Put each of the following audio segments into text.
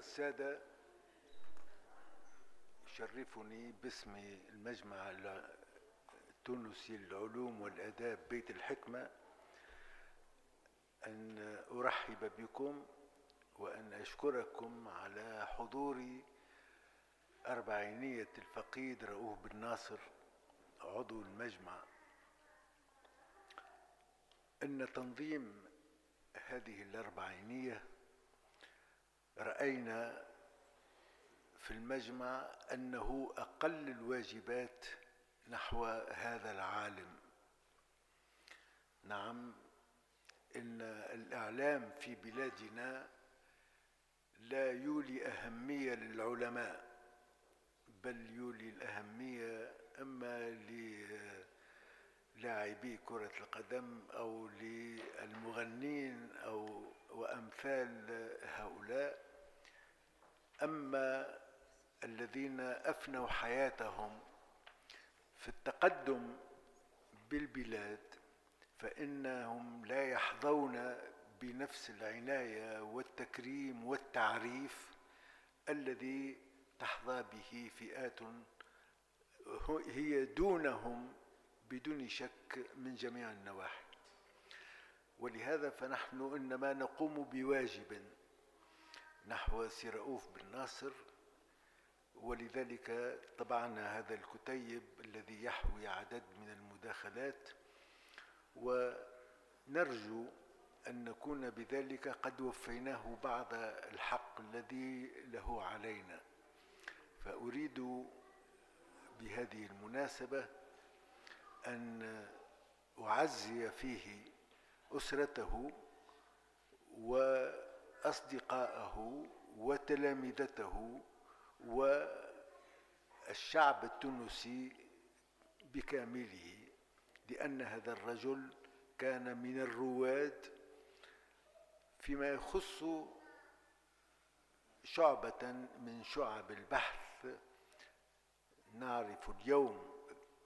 والسادة، يشرفني باسم المجمع التونسي للعلوم والآداب بيت الحكمة أن أرحب بكم وأن أشكركم على حضور أربعينية الفقيد رؤوف بن ناصر عضو المجمع. أن تنظيم هذه الأربعينية رأينا في المجمع أنه أقل الواجبات نحو هذا العالم. نعم، إن الإعلام في بلادنا لا يولي أهمية للعلماء، بل يولي الأهمية إما للاعبي كرة القدم أو للمغنين أو وأمثال هؤلاء. أما الذين أفنوا حياتهم في التقدم بالبلاد فإنهم لا يحظون بنفس العناية والتكريم والتعريف الذي تحظى به فئات هي دونهم بدون شك من جميع النواحي. ولهذا فنحن إنما نقوم بواجب نحو سي رؤوف بن ناصر، ولذلك طبعنا هذا الكتيب الذي يحوي عدد من المداخلات، ونرجو أن نكون بذلك قد وفيناه بعض الحق الذي له علينا. فأريد بهذه المناسبة أن أعزي فيه أسرته وأصدقائه وتلامذته والشعب التونسي بكامله، لأن هذا الرجل كان من الرواد فيما يخص شعبة من شعب البحث. نعرف اليوم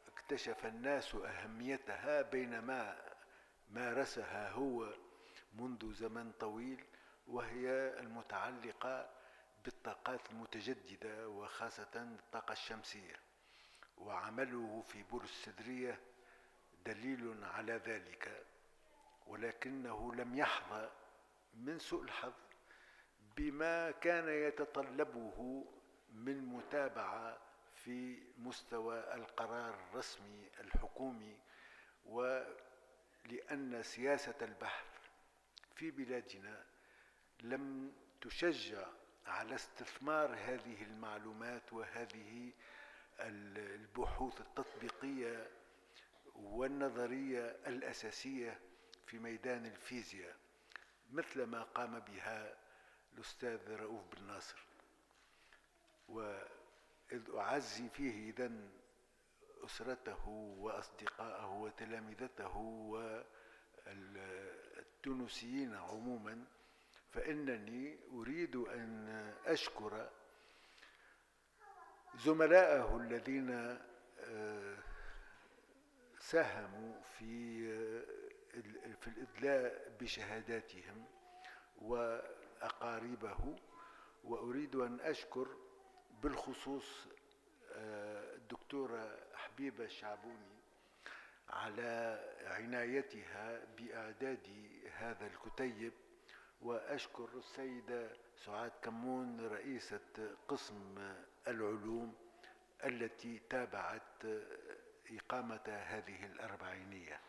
اكتشف الناس أهميتها بينما مارسها هو منذ زمن طويل، وهي المتعلقة بالطاقات المتجددة وخاصة الطاقة الشمسية، وعمله في بور السدرية دليل على ذلك. ولكنه لم يحظى من سوء الحظ بما كان يتطلبه من متابعة في مستوى القرار الرسمي الحكومي، ولأن سياسة البحث في بلادنا لم تشجع على استثمار هذه المعلومات وهذه البحوث التطبيقية والنظرية الأساسية في ميدان الفيزياء مثل ما قام بها الأستاذ رؤوف بن ناصر. وإذ أعزي فيه إذن أسرته وأصدقائه وتلامذته والتونسيين عموما، فإنني أريد أن أشكر زملائه الذين ساهموا في الإدلاء بشهاداتهم وأقاربه. وأريد أن أشكر بالخصوص الدكتورة حبيبة الشعبوني على عنايتها بإعداد هذا الكتيب، وأشكر السيدة سعاد كمون رئيسة قسم العلوم التي تابعت إقامة هذه الأربعينية.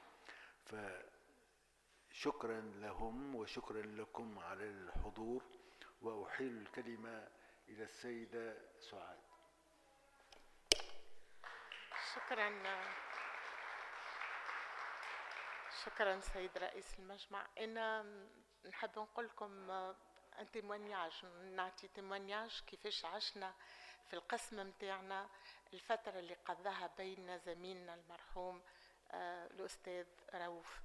فشكرا لهم وشكرا لكم على الحضور، وأحيل الكلمة إلى السيدة سعاد. شكرا سيد رئيس المجمع. أنا نحب نقول لكم أن تيمونياج، نعطي تيمونياج كيفاش عشنا في القسم متاعنا الفترة اللي قضاها بين زميلنا المرحوم الأستاذ رؤوف.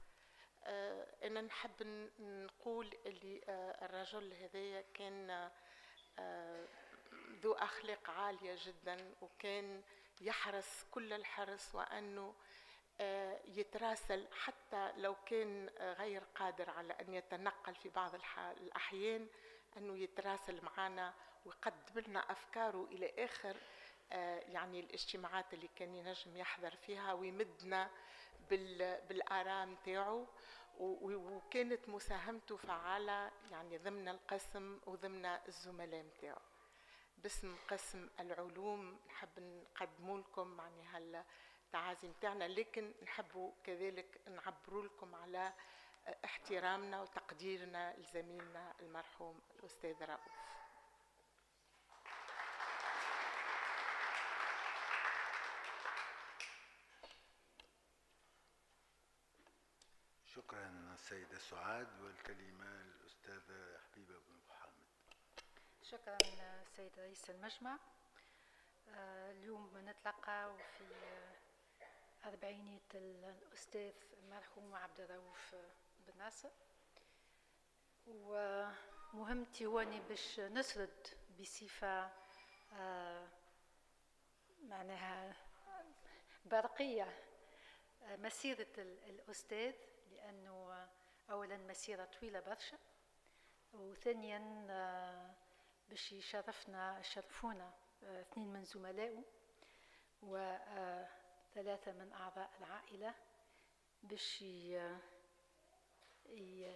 أنا نحب نقول اللي الرجل هذايا كان ذو أخلاق عالية جدا، وكان يحرص كل الحرص وأنه يتراسل حتى لو كان غير قادر على أن يتنقل في بعض الأحيان أنه يتراسل معنا ويقدم لنا أفكاره إلى آخر يعني الاجتماعات اللي كان ينجم يحضر فيها ويمدنا بالآراء متاعه، وكانت مساهمته فعالة يعني ضمن القسم وضمن الزملاء متاعه. باسم قسم العلوم نحب نقدم لكم يعني هالتعازي متاعنا، لكن نحبوا كذلك نعبروا لكم على احترامنا وتقديرنا لزميلنا المرحوم الأستاذ رؤوف. شكرا السيدة سعاد، والكلمة الأستاذة حبيبة بن محمد. شكرا سيد رئيس المجمع. اليوم نتلقى في أربعينية الأستاذ المرحوم عبد الرؤوف بن ناصر، ومهمتي هوني باش نسرد بصفة معناها برقية مسيرة الأستاذ، لأنه أولا مسيرة طويلة برشا، وثانيا باش يشرفونا اثنين من زملائه وثلاثة من أعضاء العائلة باش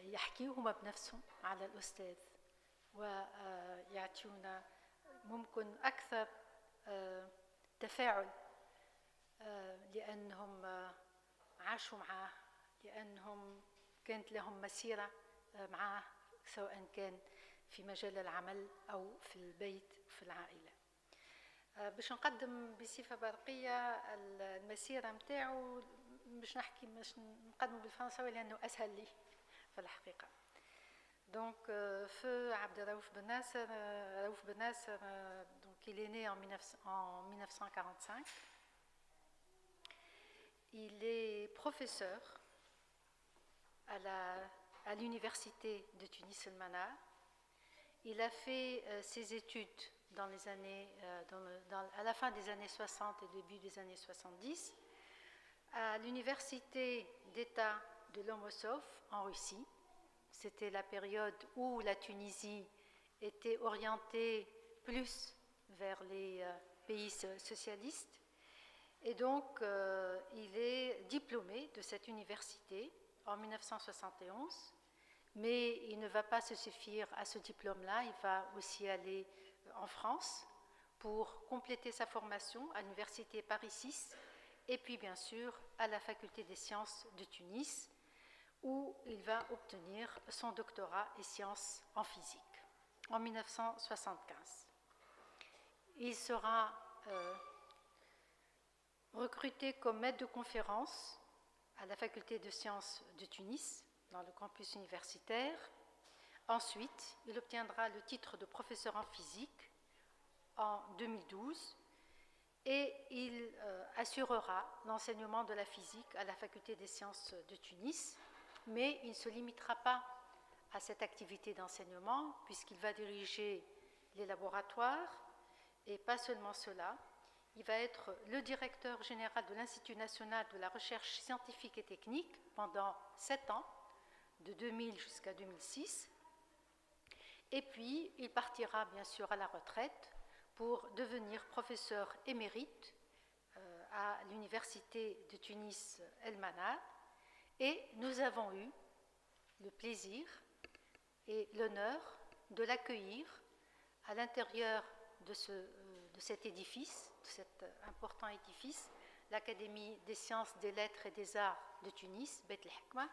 يحكيوهما بنفسهم على الأستاذ ويعطيونا ممكن أكثر تفاعل، لأنهم عاشوا معاه، لأنهم كانت لهم مسيرة معاه سواء كان في مجال العمل أو في البيت في العائلة. باش نقدم بصفة برقية المسيرة متاعه، باش نقدم بالفرنساوي لأنه أسهل لي في الحقيقة. Donc, feu Abderraouf Ben Nasser, Raouf Ben Nasser, donc il est né en 1945. Il est professeur à l'université de Tunis El Mana. Il a fait ses études dans les années, à la fin des années 60 et début des années 70 à l'université d'État de Lomosov en Russie. C'était la période où la Tunisie était orientée plus vers les pays socialistes. Et donc, il est diplômé de cette université en 1971. Mais il ne va pas se suffire à ce diplôme-là, il va aussi aller en France pour compléter sa formation à l'université Paris 6 et puis bien sûr à la faculté des sciences de Tunis où il va obtenir son doctorat en sciences en physique en 1975. Il sera recruté comme maître de conférence à la faculté de sciences de Tunis dans le campus universitaire. Ensuite, il obtiendra le titre de professeur en physique en 2012 et il assurera l'enseignement de la physique à la faculté des sciences de Tunis, mais il ne se limitera pas à cette activité d'enseignement puisqu'il va diriger les laboratoires et pas seulement cela. Il va être le directeur général de l'Institut national de la recherche scientifique et technique pendant 7 ans, de 2000 jusqu'à 2006. Et puis, il partira bien sûr à la retraite pour devenir professeur émérite à l'université de Tunis El Mana. Et nous avons eu le plaisir et l'honneur de l'accueillir à l'intérieur de cet édifice, de cet important édifice, l'Académie des sciences, des lettres et des arts de Tunis, Beit El Hikma,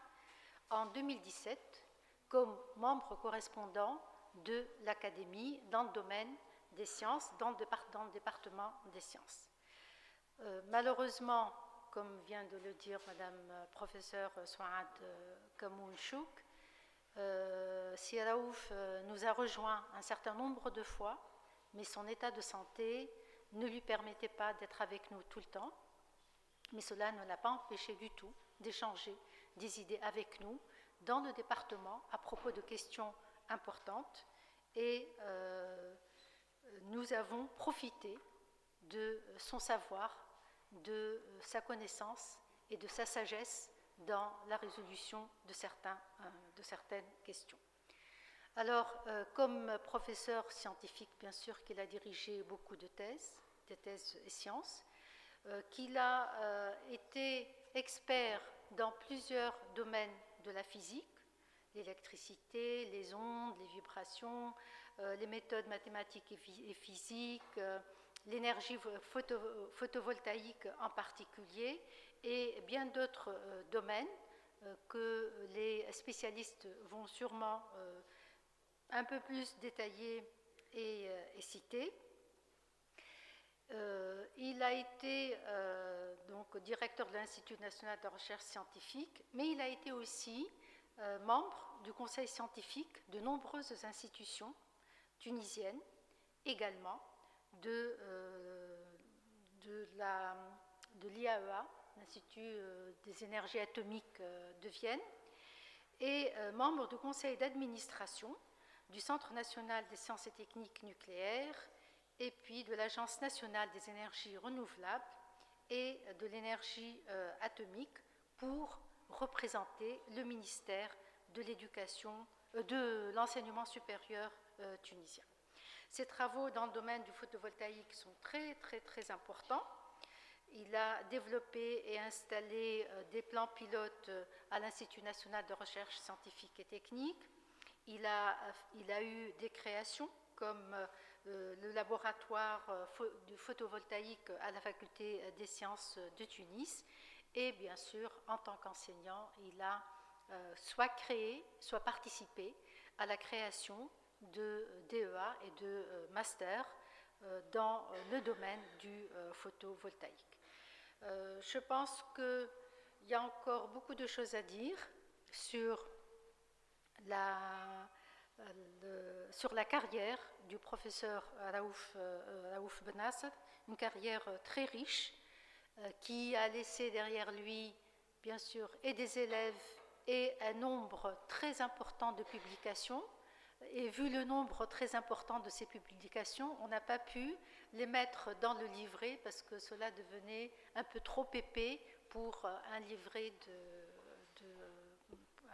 en 2017 comme membre correspondant de l'Académie dans le domaine des sciences, dans le département des sciences. Malheureusement, comme vient de le dire Madame professeure Souad Kamoun-Chouk, Si Raouf nous a rejoint un certain nombre de fois, mais son état de santé ne lui permettait pas d'être avec nous tout le temps. Mais cela ne l'a pas empêché du tout d'échanger des idées avec nous dans le département à propos de questions importantes. Et nous avons profité de son savoir, de sa connaissance et de sa sagesse dans la résolution de certaines questions. Alors, comme professeur scientifique, bien sûr qu'il a dirigé beaucoup de thèses, des thèses et sciences, qu'il a été expert dans plusieurs domaines de la physique, l'électricité, les ondes, les vibrations, les méthodes mathématiques et physiques, l'énergie photovoltaïque en particulier, et bien d'autres domaines que les spécialistes vont sûrement un peu plus détailler et citer. Il a été donc directeur de l'Institut national de recherche scientifique, mais il a été aussi membre du conseil scientifique de nombreuses institutions tunisiennes, également de l'IAEA, l'Institut des énergies atomiques de Vienne, et membre du conseil d'administration du Centre national des sciences et techniques nucléaires, et puis de l'Agence nationale des énergies renouvelables et de l'énergie atomique, pour représenter le ministère de l'éducation, de l'enseignement supérieur tunisien. Ses travaux dans le domaine du photovoltaïque sont très, très, très importants. Il a développé et installé des plans pilotes à l'Institut national de recherche scientifique et technique. Il a eu des créations comme le laboratoire du photovoltaïque à la faculté des sciences de Tunis. Et bien sûr, en tant qu'enseignant, il a soit créé, soit participé à la création de DEA et de master dans le domaine du photovoltaïque. Je pense qu'il y a encore beaucoup de choses à dire sur la carrière du professeur Raouf Benasser, une carrière très riche qui a laissé derrière lui, bien sûr, et des élèves et un nombre très important de publications. Et vu le nombre très important de ces publications, on n'a pas pu les mettre dans le livret parce que cela devenait un peu trop épais pour un livret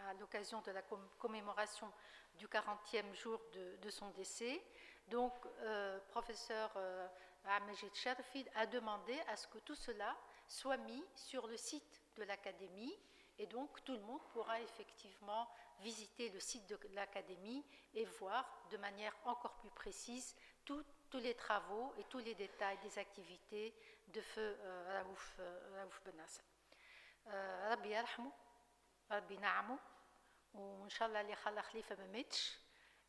à l'occasion de la commémoration du 40e jour de son décès. Donc, professeur Ahmejid Sharfi a demandé à ce que tout cela soit mis sur le site de l'Académie, et donc tout le monde pourra effectivement visiter le site de l'Académie et voir de manière encore plus précise tous les travaux et tous les détails des activités de feu Raouf Benasser. Rabbi yarhamou, Rabbi na'amou, ou Inch'Allah li khala khalifa ma metch.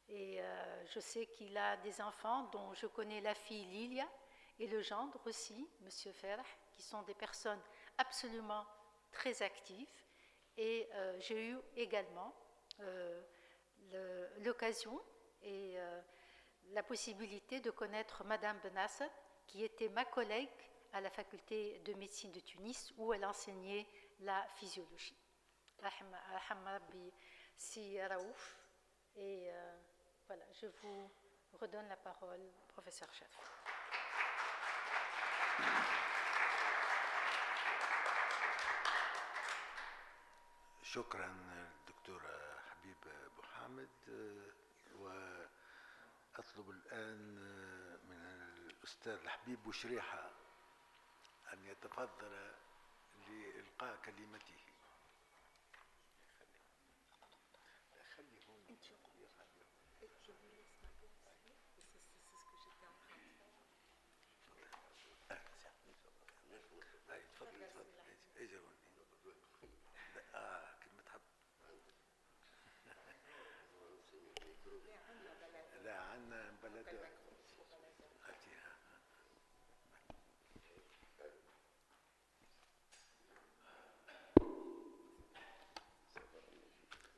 Et je sais qu'il a des enfants dont je connais la fille Lilia et le gendre aussi, Monsieur Ferh, qui sont des personnes absolument très actives. Et j'ai eu également l'occasion et la possibilité de connaître Madame Benasser, qui était ma collègue à la faculté de médecine de Tunis, où elle enseignait la physiologie. Raham Rabbi Si Raouf. Et voilà, je vous redonne la parole, professeur Chef. شكرا دكتورة حبيب أبو حامد. وأطلب الآن من الأستاذ حبيب بوشريحة أن يتفضل لإلقاء كلمته.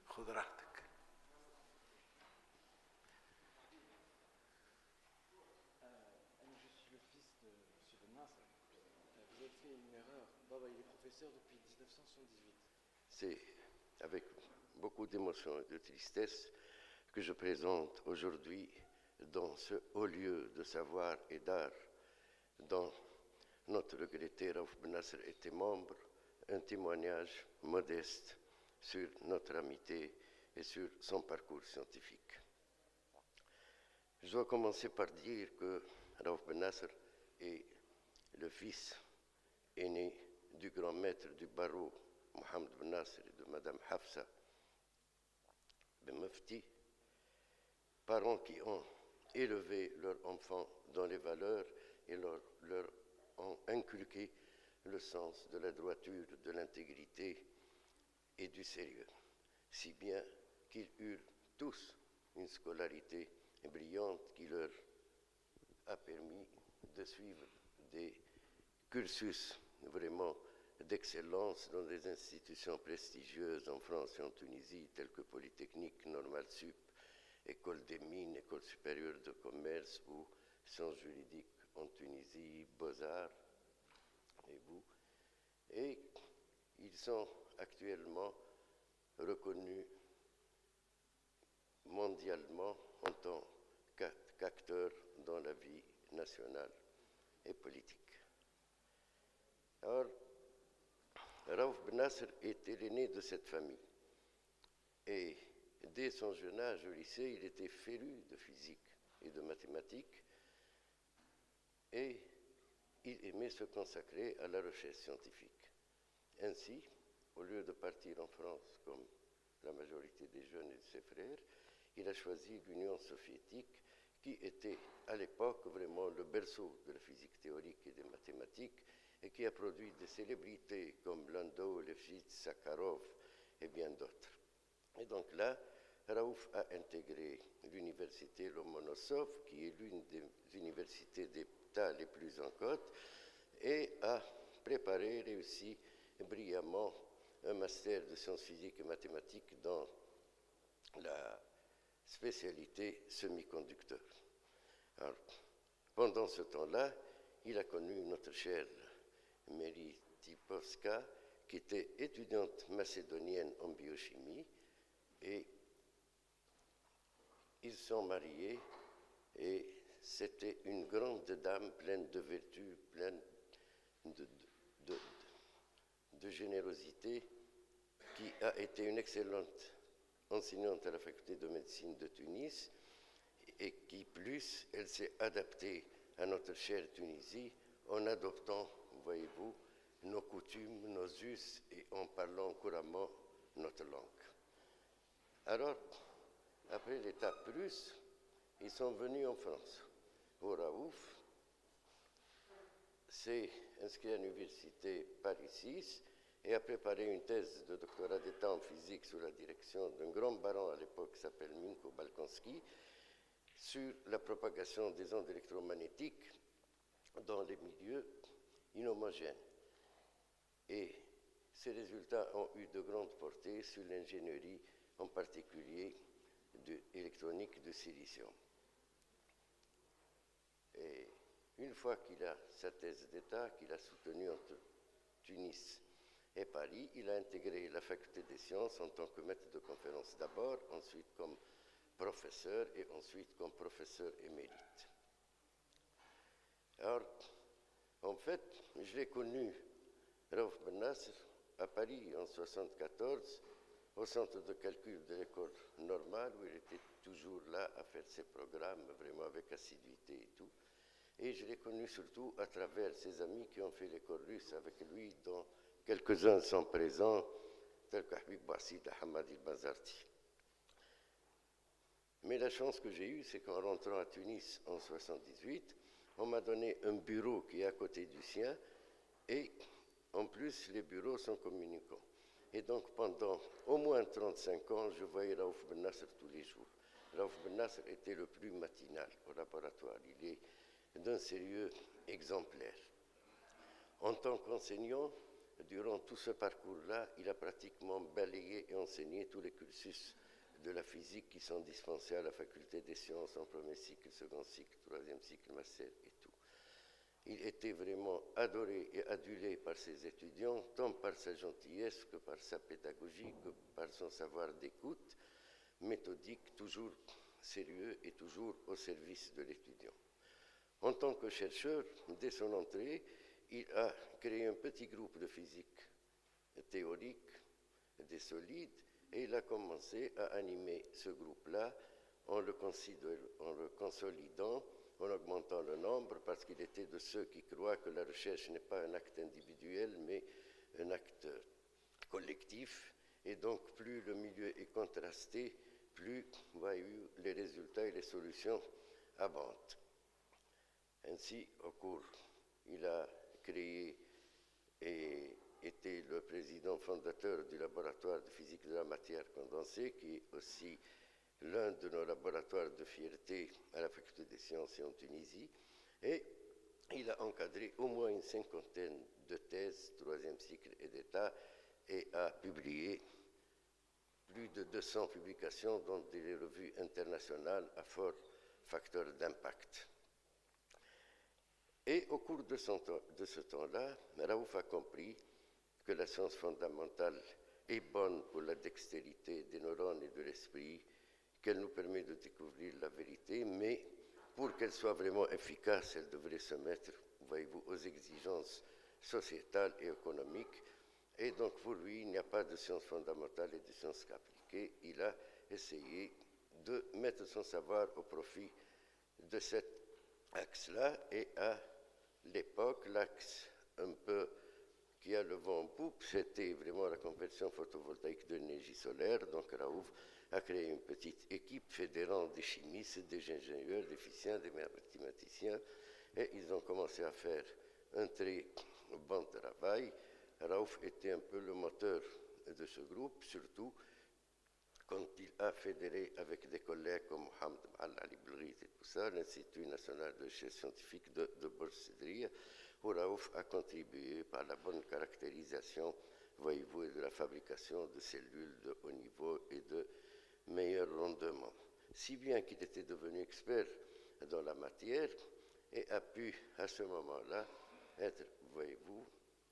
خذ راحتك. Je suis le fils de M. Benasser. Vous avez fait une erreur. Baba, il est professeur depuis 1978. C'est avec beaucoup d'émotion et de tristesse que je présente aujourd'hui, dans ce haut lieu de savoir et d'art, dont notre regretté Raouf Benasser était membre, un témoignage modeste sur notre amitié et sur son parcours scientifique. Je dois commencer par dire que Raouf Ben Nasr est le fils aîné du grand maître du barreau, Mohamed Ben Nasr, et de Madame Hafsa Ben Mufti, parents qui ont élevé leurs enfants dans les valeurs et leur ont inculqué le sens de la droiture, de l'intégrité et du sérieux, si bien qu'ils eurent tous une scolarité brillante qui leur a permis de suivre des cursus vraiment d'excellence dans des institutions prestigieuses en France et en Tunisie, telles que Polytechnique, Normal Sup, École des mines, École supérieure de commerce ou sciences juridiques en Tunisie, Beaux-Arts et vous. Et ils sont actuellement reconnus mondialement en tant qu'acteurs dans la vie nationale et politique. Alors, Raouf Ben Nasr était l'aîné de cette famille. Et dès son jeune âge au lycée, il était féru de physique et de mathématiques. Et il aimait se consacrer à la recherche scientifique. Ainsi, au lieu de partir en France comme la majorité des jeunes et de ses frères, il a choisi l'Union soviétique, qui était à l'époque vraiment le berceau de la physique théorique et des mathématiques, et qui a produit des célébrités comme Landau, Lifshitz, Sakharov et bien d'autres. Et donc là, Raouf a intégré l'université Lomonosov, qui est l'une des universités d'État les plus en cote, et a préparé, réussi brillamment un master de sciences physiques et mathématiques dans la spécialité semi-conducteur. Alors, pendant ce temps-là, il a connu notre chère Mary Tipovska, qui était étudiante macédonienne en biochimie, et ils sont mariés, et c'était une grande dame pleine de vertus, pleine de générosité, qui a été une excellente enseignante à la faculté de médecine de Tunis, et qui plus, elle s'est adaptée à notre chère Tunisie en adoptant, voyez-vous, nos coutumes, nos us, et en parlant couramment notre langue. Alors, après l'étape russe, ils sont venus en France. Pour Raouf, s'est inscrit à l'université Paris 6 et a préparé une thèse de doctorat d'État en physique sous la direction d'un grand baron à l'époque qui s'appelle Minko Balkonski sur la propagation des ondes électromagnétiques dans les milieux inhomogènes. Et ces résultats ont eu de grandes portées sur l'ingénierie, en particulier électronique de silicium. Et une fois qu'il a sa thèse d'État, qu'il a soutenue entre Tunis et Paris, il a intégré la faculté des sciences en tant que maître de conférence d'abord, ensuite comme professeur et ensuite comme professeur émérite. Alors, en fait, je l'ai connu, Raouf Ben Nasr, à Paris en 1974, au centre de calcul de l'école normale, où il était toujours là à faire ses programmes, vraiment avec assiduité et tout. Et je l'ai connu surtout à travers ses amis qui ont fait l'école russe avec lui, dont quelques-uns sont présents, tels que Habib Bouassid et Hamad el-Bazarti. Mais la chance que j'ai eue, c'est qu'en rentrant à Tunis en 1978, on m'a donné un bureau qui est à côté du sien, et en plus, les bureaux sont communicants. Et donc, pendant au moins 35 ans, je voyais Raouf Ben Nasr tous les jours. Raouf Ben Nasr était le plus matinal au laboratoire. Il est d'un sérieux exemplaire. En tant qu'enseignant, durant tout ce parcours-là, il a pratiquement balayé et enseigné tous les cursus de la physique qui sont dispensés à la faculté des sciences en premier cycle, second cycle, troisième cycle, master et tout. Il était vraiment adoré et adulé par ses étudiants, tant par sa gentillesse que par sa pédagogie, que par son savoir d'écoute, méthodique, toujours sérieux et toujours au service de l'étudiant. En tant que chercheur, dès son entrée, il a créé un petit groupe de physique théorique, des solides, et il a commencé à animer ce groupe-là en le consolidant, en augmentant le nombre, parce qu'il était de ceux qui croient que la recherche n'est pas un acte individuel, mais un acte collectif. Et donc, plus le milieu est contrasté, plus voyez-vous, les résultats et les solutions abondent. Ainsi, au cours, il a créé et était le président fondateur du laboratoire de physique de la matière condensée, qui est aussi l'un de nos laboratoires de fierté à la faculté des sciences et en Tunisie. Et il a encadré au moins une cinquantaine de thèses, troisième cycle et d'état, et a publié plus de 200 publications dans des revues internationales à fort facteur d'impact. Et au cours de ce temps-là, Raouf a compris que la science fondamentale est bonne pour la dextérité des neurones et de l'esprit, qu'elle nous permet de découvrir la vérité, mais pour qu'elle soit vraiment efficace, elle devrait se mettre, voyez-vous, aux exigences sociétales et économiques. Et donc pour lui, il n'y a pas de science fondamentale et de science appliquée. Il a essayé de mettre son savoir au profit de cet axe-là, et à l'époque, l'axe un peu qui a le vent en poupe, c'était vraiment la conversion photovoltaïque de l'énergie solaire. Donc Raouf a créé une petite équipe fédérant des chimistes, des ingénieurs, des physiciens, des mathématiciens, et ils ont commencé à faire un très bon travail. Raouf était un peu le moteur de ce groupe, surtout quand il a fédéré avec des collègues comme Mohamed Ali Belghiti et tout ça, l'Institut national de recherche scientifique de Bourg-Cédriya, où Raouf a contribué par la bonne caractérisation, voyez-vous, et de la fabrication de cellules de haut niveau et de meilleur rendement. Si bien qu'il était devenu expert dans la matière et a pu, à ce moment-là, être, voyez-vous,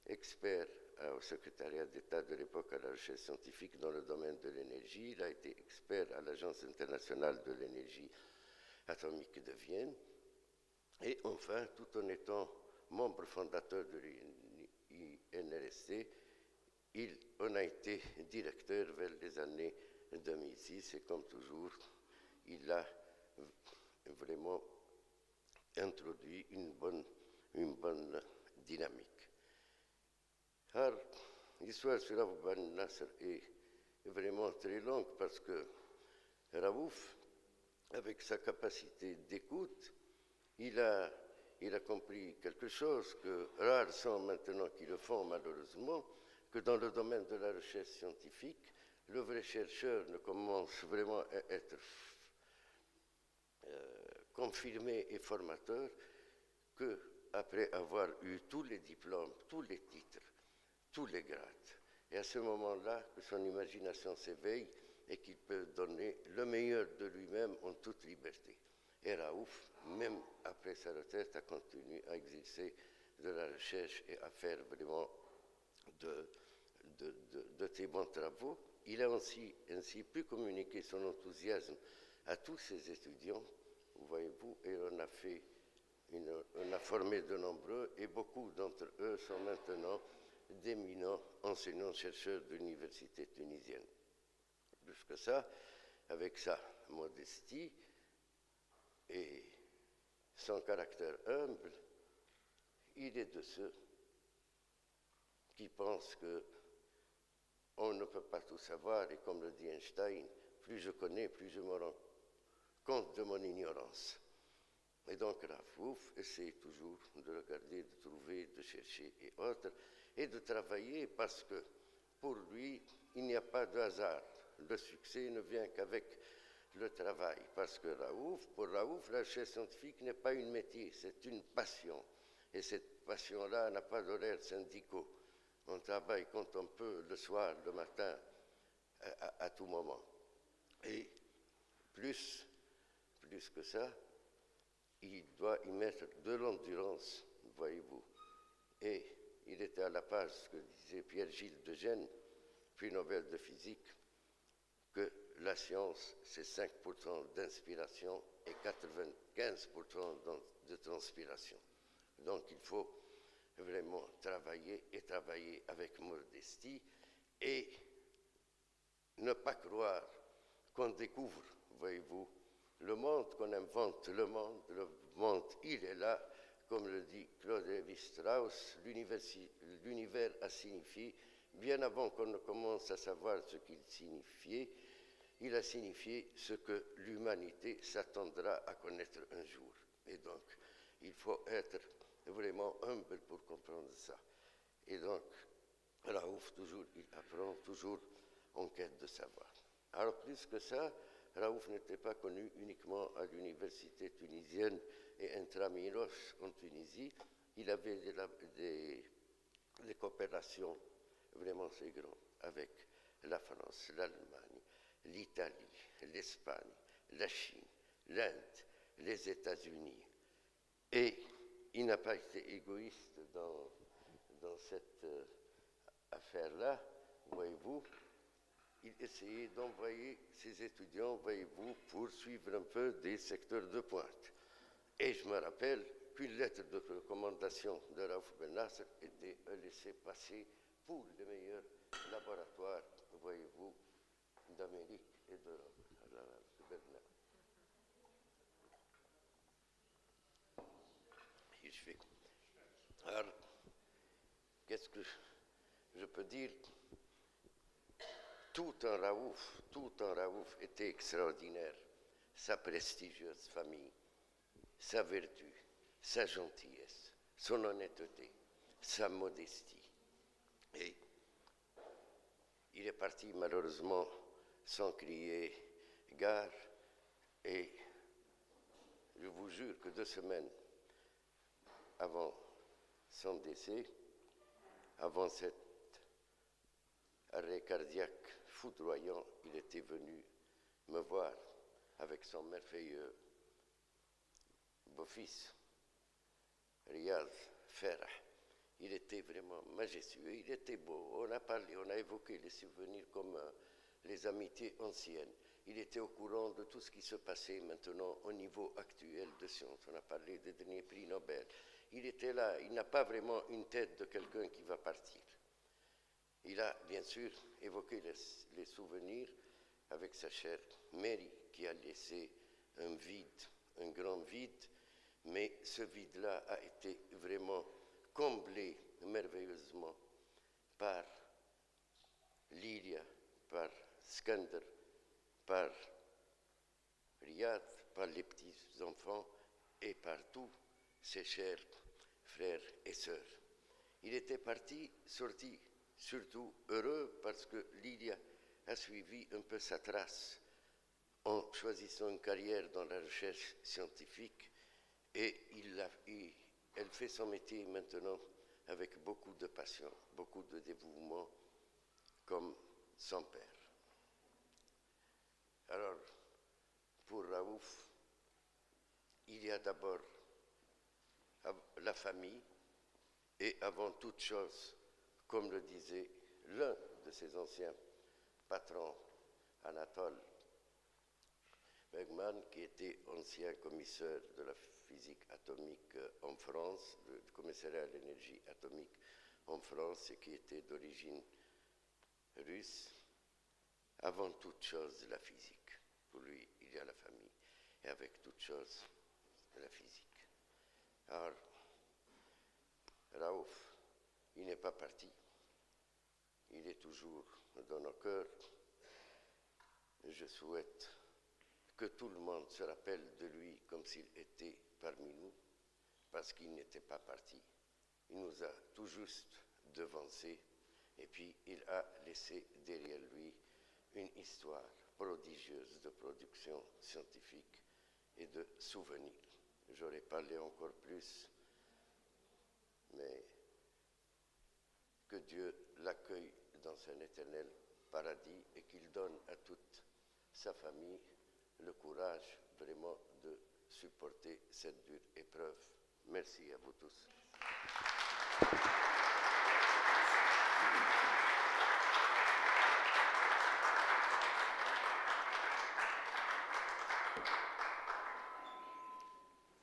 expert au secrétariat d'État de l'époque à la recherche scientifique dans le domaine de l'énergie. Il a été expert à l'Agence internationale de l'énergie atomique de Vienne. Et enfin, tout en étant membre fondateur de l'INRSC, il en a été directeur vers les années 2006 et comme toujours, il a vraiment introduit une bonne dynamique. Alors, l'histoire sur Raouf Ben Nasser est vraiment très longue parce que Raouf, avec sa capacité d'écoute, il a compris quelque chose que rares sont maintenant qui le font malheureusement, que dans le domaine de la recherche scientifique, le vrai chercheur ne commence vraiment à être confirmé et formateur qu'après avoir eu tous les diplômes, tous les titres, tous les grades. Et à ce moment-là, que son imagination s'éveille et qu'il peut donner le meilleur de lui-même en toute liberté. Et Raouf, même après sa retraite, a continué à exercer de la recherche et à faire vraiment de très bons travaux. Il a ainsi pu communiquer son enthousiasme à tous ses étudiants, voyez-vous, et on a formé de nombreux, et beaucoup d'entre eux sont maintenant d'éminents enseignants-chercheurs de l'université tunisienne. Plus que ça, avec sa modestie et son caractère humble, il est de ceux qui pensent qu'on ne peut pas tout savoir, et comme le dit Einstein, plus je connais, plus je me rends compte de mon ignorance. Et donc Raouf essaie toujours de regarder, de trouver, de chercher et autres, et de travailler parce que pour lui, il n'y a pas de hasard. Le succès ne vient qu'avec le travail, parce que pour Raouf, la recherche scientifique n'est pas un métier, c'est une passion. Et cette passion-là n'a pas d'horaires syndicaux. On travaille quand on peut, le soir, le matin, à tout moment. Et plus que ça, il doit y mettre de l'endurance, voyez-vous. Et il était à la page de ce que disait Pierre-Gilles de Gênes, prix Nobel de physique, que la science, c'est 5% d'inspiration et 95% de transpiration. Donc il faut vraiment travailler et travailler avec modestie et ne pas croire qu'on découvre, voyez-vous, Le monde qu'on invente, le monde, il est là, comme le dit Claude Lévi-Strauss, l'univers a signifié, bien avant qu'on ne commence à savoir ce qu'il signifiait, il a signifié ce que l'humanité s'attendra à connaître un jour. Et donc, il faut être vraiment humble pour comprendre ça. Et donc, Raouf, toujours, il apprend toujours en quête de savoir. Alors, plus que ça, Raouf n'était pas connu uniquement à l'université tunisienne et intramuros en Tunisie. Il avait des coopérations vraiment très grandes avec la France, l'Allemagne, l'Italie, l'Espagne, la Chine, l'Inde, les États-Unis. Et il n'a pas été égoïste dans cette affaire-là, voyez-vous. Il essayait d'envoyer ses étudiants, voyez-vous, pour suivre un peu des secteurs de pointe. Et je me rappelle qu'une lettre de recommandation de Raouf Ben Nasser était un laissez-passer pour les meilleurs laboratoires, voyez-vous, d'Amérique et d'Europe. Alors, qu'est-ce que je peux dire? Tout en Raouf était extraordinaire. Sa prestigieuse famille, sa vertu, sa gentillesse, son honnêteté, sa modestie. Et il est parti malheureusement sans crier gare. Et je vous jure que 2 semaines avant son décès, avant cet arrêt cardiaque foudroyant, il était venu me voir avec son merveilleux beau-fils, Riyad Ferah. Il était vraiment majestueux, il était beau. On a parlé, on a évoqué les souvenirs comme les amitiés anciennes. Il était au courant de tout ce qui se passait maintenant au niveau actuel de science. On a parlé des derniers prix Nobel. Il était là, il n'a pas vraiment une tête de quelqu'un qui va partir. Il a bien sûr évoqué les souvenirs avec sa chère Mary, qui a laissé un vide, un grand vide, mais ce vide-là a été vraiment comblé merveilleusement par Lilia, par Skander, par Riyad, par les petits-enfants et par tous ses chers frères et sœurs. Il était sorti surtout heureux parce que Lilia a suivi un peu sa trace en choisissant une carrière dans la recherche scientifique et elle fait son métier maintenant avec beaucoup de passion, beaucoup de dévouement, comme son père. Alors, pour Raouf, il y a d'abord la famille et avant toute chose, comme le disait l'un de ses anciens patrons, Anatole Bergman, qui était ancien commissaire de la physique atomique en France, du commissariat à l'énergie atomique en France, et qui était d'origine russe. Avant toute chose, la physique. Pour lui, il y a la famille, et avec toute chose, la physique. Alors, Raouf, il n'est pas parti. Il est toujours dans nos cœurs. Je souhaite que tout le monde se rappelle de lui comme s'il était parmi nous, parce qu'il n'était pas parti. Il nous a tout juste devancés, et puis il a laissé derrière lui une histoire prodigieuse de production scientifique et de souvenirs. J'aurais parlé encore plus, mais que Dieu l'accueille dans un éternel paradis et qu'il donne à toute sa famille le courage vraiment de supporter cette dure épreuve. Merci à vous tous.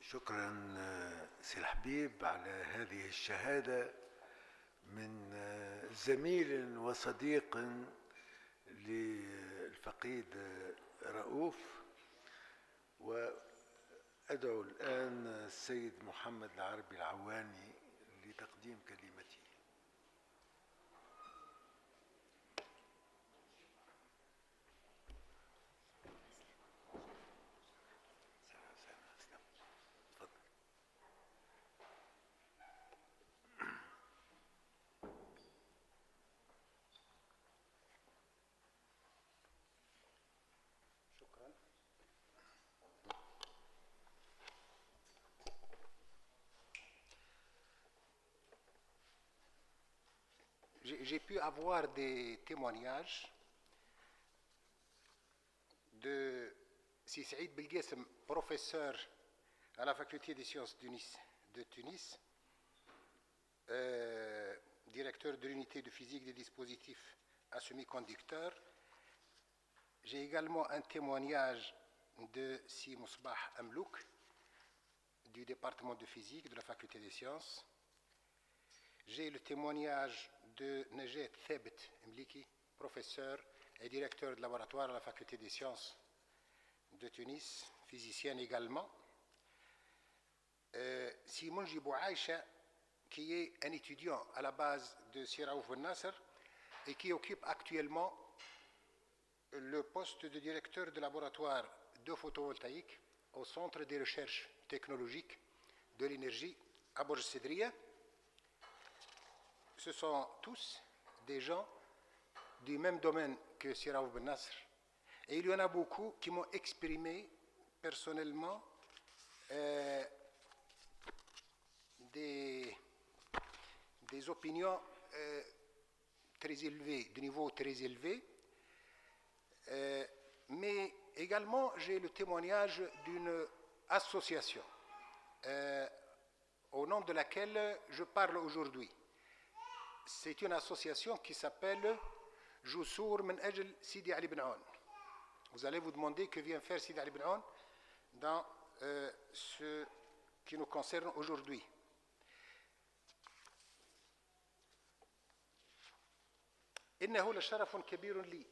شكرا سي الحبيب على هذه الشهادة من زميل وصديق للفقيد رؤوف. وأدعو الآن السيد محمد العربي العواني لتقديم كلمته. J'ai pu avoir des témoignages de Si Saïd Belguessem, professeur à la faculté des sciences de Tunis, directeur de l'unité de physique des dispositifs à semi-conducteurs. J'ai également un témoignage de Si Mousbah Amlouk, du département de physique de la faculté des sciences. J'ai le témoignage de Najet Thabit Mliki, professeur et directeur de laboratoire à la faculté des sciences de Tunis, physicienne également. Si Mounji Bouaïcha, qui est un étudiant à la base de Siraouf Ben Nasser et qui occupe actuellement le poste de directeur de laboratoire de photovoltaïque au Centre des recherches technologiques de l'énergie à Bourg Sedria. Ce sont tous des gens du même domaine que Siraouf Ben Nasser. Et il y en a beaucoup qui m'ont exprimé personnellement des opinions très élevées, de niveau très élevé. Mais également, j'ai le témoignage d'une association au nom de laquelle je parle aujourd'hui. C'est une association qui s'appelle Joussour min Ajl Sidi Ali Ben Aoun. Vous allez vous demander que vient faire Sidi Ali Ben Aoun dans ce qui nous concerne aujourd'hui. إنه لشرف كبير لي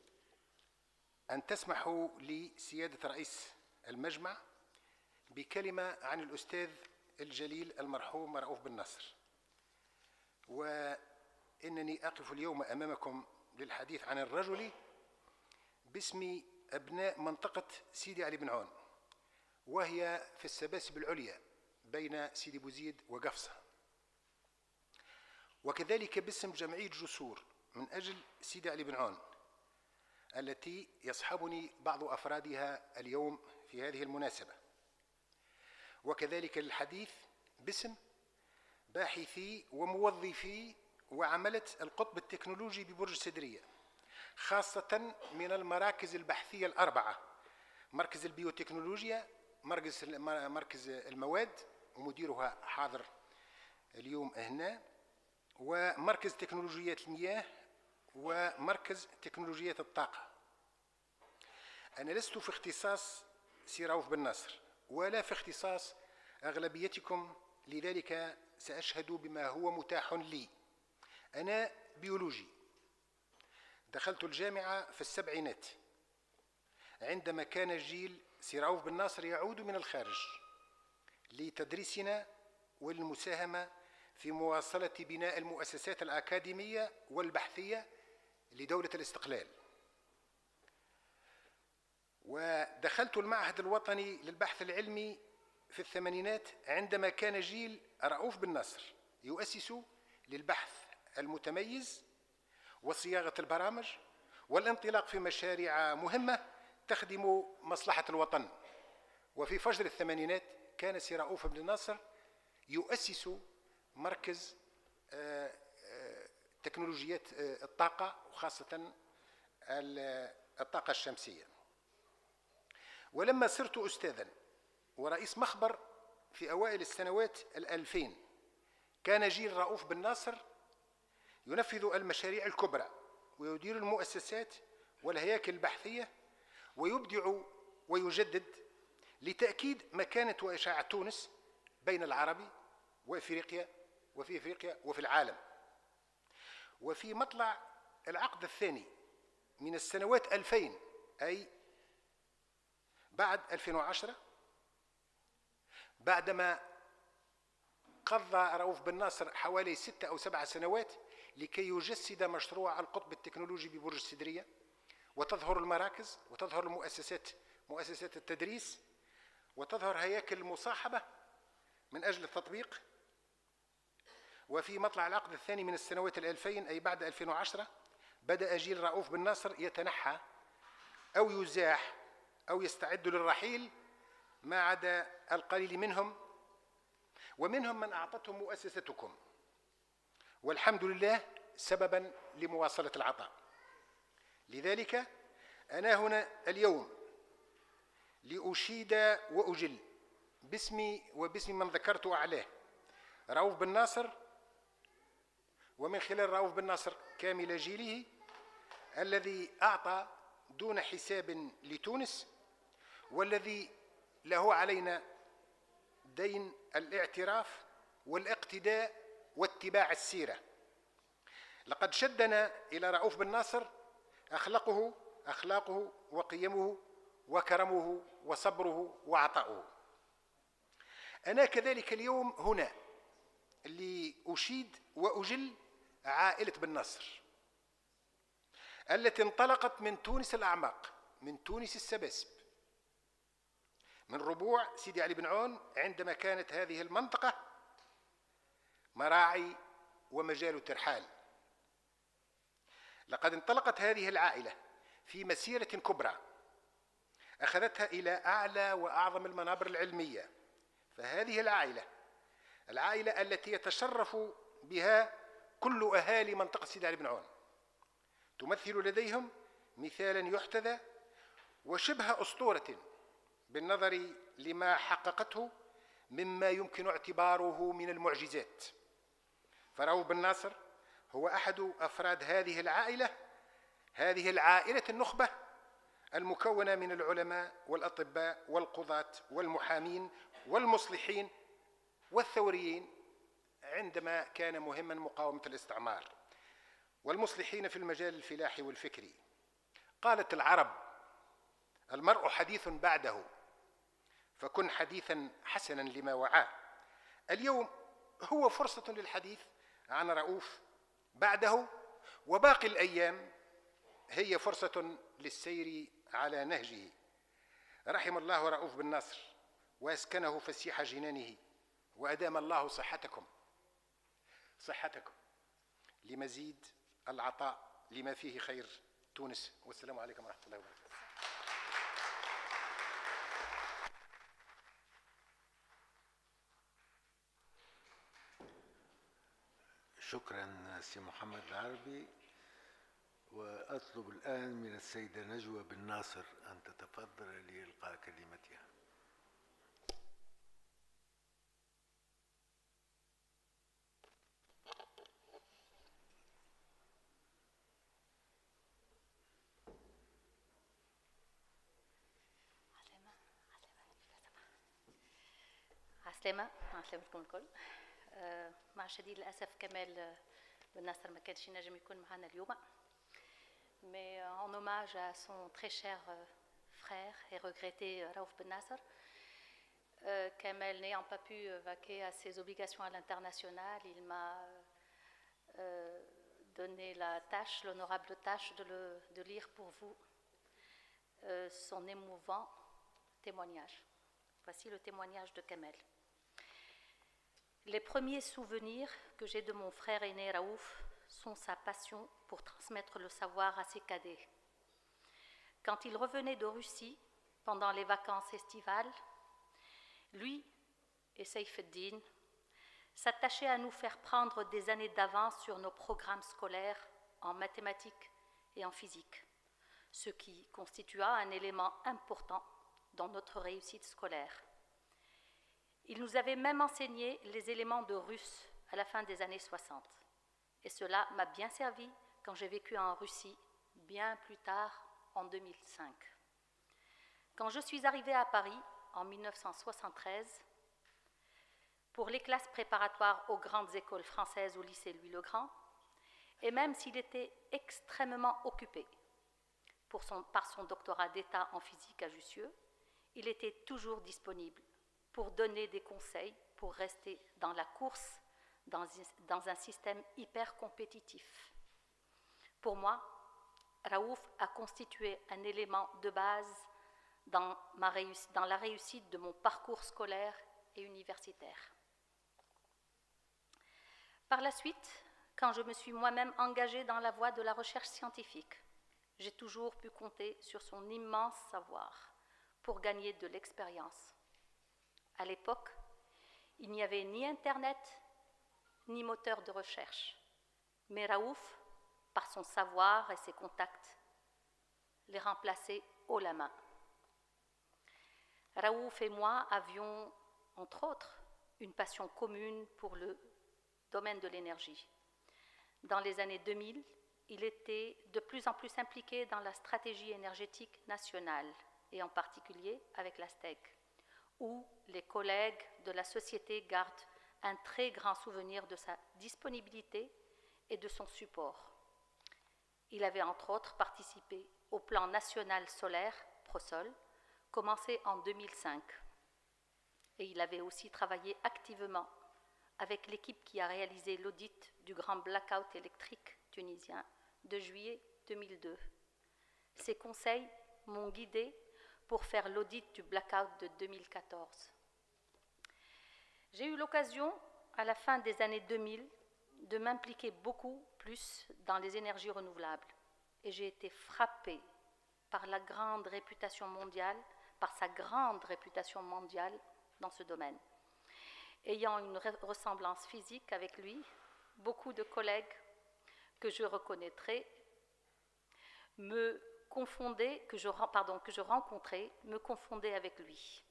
أن تسمحوا لي سيادة رئيس المجمع بكلمة عن الأستاذ الجليل المرحوم رؤوف بن نصر. وإنني أقف اليوم أمامكم للحديث عن الرجل باسم أبناء منطقة سيدي علي بن عون، وهي في السباسب العليا بين سيدي بوزيد وقفصة، وكذلك باسم جمعية جسور من أجل سيدي علي بن عون التي يصحبني بعض أفرادها اليوم في هذه المناسبة، وكذلك الحديث باسم باحثي وموظفي وعملة القطب التكنولوجي ببرج سدرية، خاصة من المراكز البحثية الأربعة: مركز البيوتكنولوجيا، مركز المواد ومديرها حاضر اليوم هنا، ومركز تكنولوجيات المياه، ومركز تكنولوجيات الطاقة. أنا لست في اختصاص سيراوف بن نصر ولا في اختصاص أغلبيتكم، لذلك سأشهد بما هو متاح لي. أنا بيولوجي، دخلت الجامعة في السبعينات عندما كان جيل سيراوف بن نصر يعود من الخارج لتدريسنا والمساهمة في مواصلة بناء المؤسسات الأكاديمية والبحثية لدولة الاستقلال. ودخلت المعهد الوطني للبحث العلمي في الثمانينات عندما كان جيل رؤوف بن نصر يؤسس للبحث المتميز وصياغة البرامج والانطلاق في مشاريع مهمة تخدم مصلحة الوطن. وفي فجر الثمانينات كان سي رؤوف بن نصر يؤسس مركز تكنولوجيات الطاقة وخاصة الطاقة الشمسية. ولما صرت أستاذا ورئيس مخبر في أوائل السنوات 2000 كان جيل رؤوف بن ناصر ينفذ المشاريع الكبرى ويدير المؤسسات والهياكل البحثية ويبدع ويجدد لتأكيد مكانة وإشاعة تونس بين العرب وإفريقيا وفي إفريقيا وفي العالم. وفي مطلع العقد الثاني من السنوات 2000 أي بعد 2010 بعدما قضى رؤوف بن ناصر حوالي 6 أو 7 سنوات لكي يجسد مشروع القطب التكنولوجي ببرج السدرية، وتظهر المراكز وتظهر المؤسسات، مؤسسات التدريس، وتظهر هياكل المصاحبة من أجل التطبيق. وفي مطلع العقد الثاني من السنوات 2000 أي بعد 2010 بدأ جيل رؤوف بن ناصر يتنحى أو يزاح أو يستعد للرحيل، ما عدا القليل منهم، ومنهم من أعطتهم مؤسستكم، والحمد لله سببا لمواصلة العطاء. لذلك أنا هنا اليوم لأشيد وأجل باسمي وباسم من ذكرت أعلاه رؤوف بن ناصر، ومن خلال رؤوف بن ناصر كامل جيله الذي أعطى دون حساب لتونس، والذي له علينا دين الاعتراف والاقتداء واتباع السيرة. لقد شدنا إلى رؤوف بن ناصر أخلاقه وقيمه وكرمه وصبره وعطاؤه. أنا كذلك اليوم هنا لأشيد وأجل عائلة بن ناصر التي انطلقت من تونس الأعماق، من تونس السباسب، من ربوع سيدي علي بن عون، عندما كانت هذه المنطقة مراعي ومجال ترحال. لقد انطلقت هذه العائلة في مسيرة كبرى أخذتها إلى أعلى وأعظم المنابر العلمية. فهذه العائلة التي يتشرف بها كل أهالي منطقة سيدي علي بن عون تمثل لديهم مثالا يحتذى وشبه أسطورة بالنظر لما حققته مما يمكن اعتباره من المعجزات. فرؤوف بن ناصر هو أحد أفراد هذه العائلة النخبة المكونة من العلماء والأطباء والقضاة والمحامين والمصلحين والثوريين عندما كان مهما مقاومة الاستعمار، والمصلحين في المجال الفلاحي والفكري. قالت العرب: المرء حديث بعده، فكن حديثا حسنا لما وعاه. اليوم هو فرصة للحديث عن رؤوف بعده، وباقي الأيام هي فرصة للسير على نهجه. رحم الله رؤوف بن ناصر وأسكنه فسيح جنانه، وأدام الله صحتكم لمزيد العطاء لما فيه خير تونس. والسلام عليكم ورحمة الله وبركاته. شكرا سي محمد العربي. وأطلب الآن من السيدة نجوى بن ناصر أن تتفضل لإلقاء كلمتها. عسلامتكم الكل. مع شديد الأسف كمال بن ناصر ما كانش ينجم يكون معنا اليوم. Mais en hommage à son très cher frère et regretté Raouf Ben Nasser, Kamel n'ayant pas pu vaquer à ses obligations à l'international, il m'a donné la tâche, l'honorable tâche de lire pour vous son émouvant témoignage. Voici le témoignage de Kamel. Les premiers souvenirs que j'ai de mon frère aîné Raouf sont sa passion pour transmettre le savoir à ses cadets. Quand il revenait de Russie pendant les vacances estivales, lui et Saïf Eddin s'attachaient à nous faire prendre des années d'avance sur nos programmes scolaires en mathématiques et en physique, ce qui constitua un élément important dans notre réussite scolaire. Il nous avait même enseigné les éléments de russe à la fin des années 60. Et cela m'a bien servi quand j'ai vécu en Russie, bien plus tard, en 2005. Quand je suis arrivée à Paris, en 1973, pour les classes préparatoires aux grandes écoles françaises au lycée Louis-le-Grand, et même s'il était extrêmement occupé par son doctorat d'État en physique à Jussieu, il était toujours disponible pour donner des conseils, pour rester dans la course, dans un système hyper compétitif. Pour moi, Raouf a constitué un élément de base dans la réussite de mon parcours scolaire et universitaire. Par la suite, quand je me suis moi-même engagée dans la voie de la recherche scientifique, j'ai toujours pu compter sur son immense savoir pour gagner de l'expérience. À l'époque, il n'y avait ni Internet, ni moteur de recherche, mais Raouf, par son savoir et ses contacts, les remplaçait haut la main. Raouf et moi avions, entre autres, une passion commune pour le domaine de l'énergie. Dans les années 2000, il était de plus en plus impliqué dans la stratégie énergétique nationale, et en particulier avec la STEG, où les collègues de la société gardent un très grand souvenir de sa disponibilité et de son support. Il avait entre autres participé au plan national solaire, ProSol, commencé en 2005. Et il avait aussi travaillé activement avec l'équipe qui a réalisé l'audit du grand blackout électrique tunisien de juillet 2002. Ses conseils m'ont guidé pour faire l'audit du blackout de 2014. J'ai eu l'occasion, à la fin des années 2000, de m'impliquer beaucoup plus dans les énergies renouvelables. Et j'ai été frappée par sa grande réputation mondiale dans ce domaine. Ayant une ressemblance physique avec lui, beaucoup de collègues que je reconnaîtrais que je rencontrais me confondaient avec lui,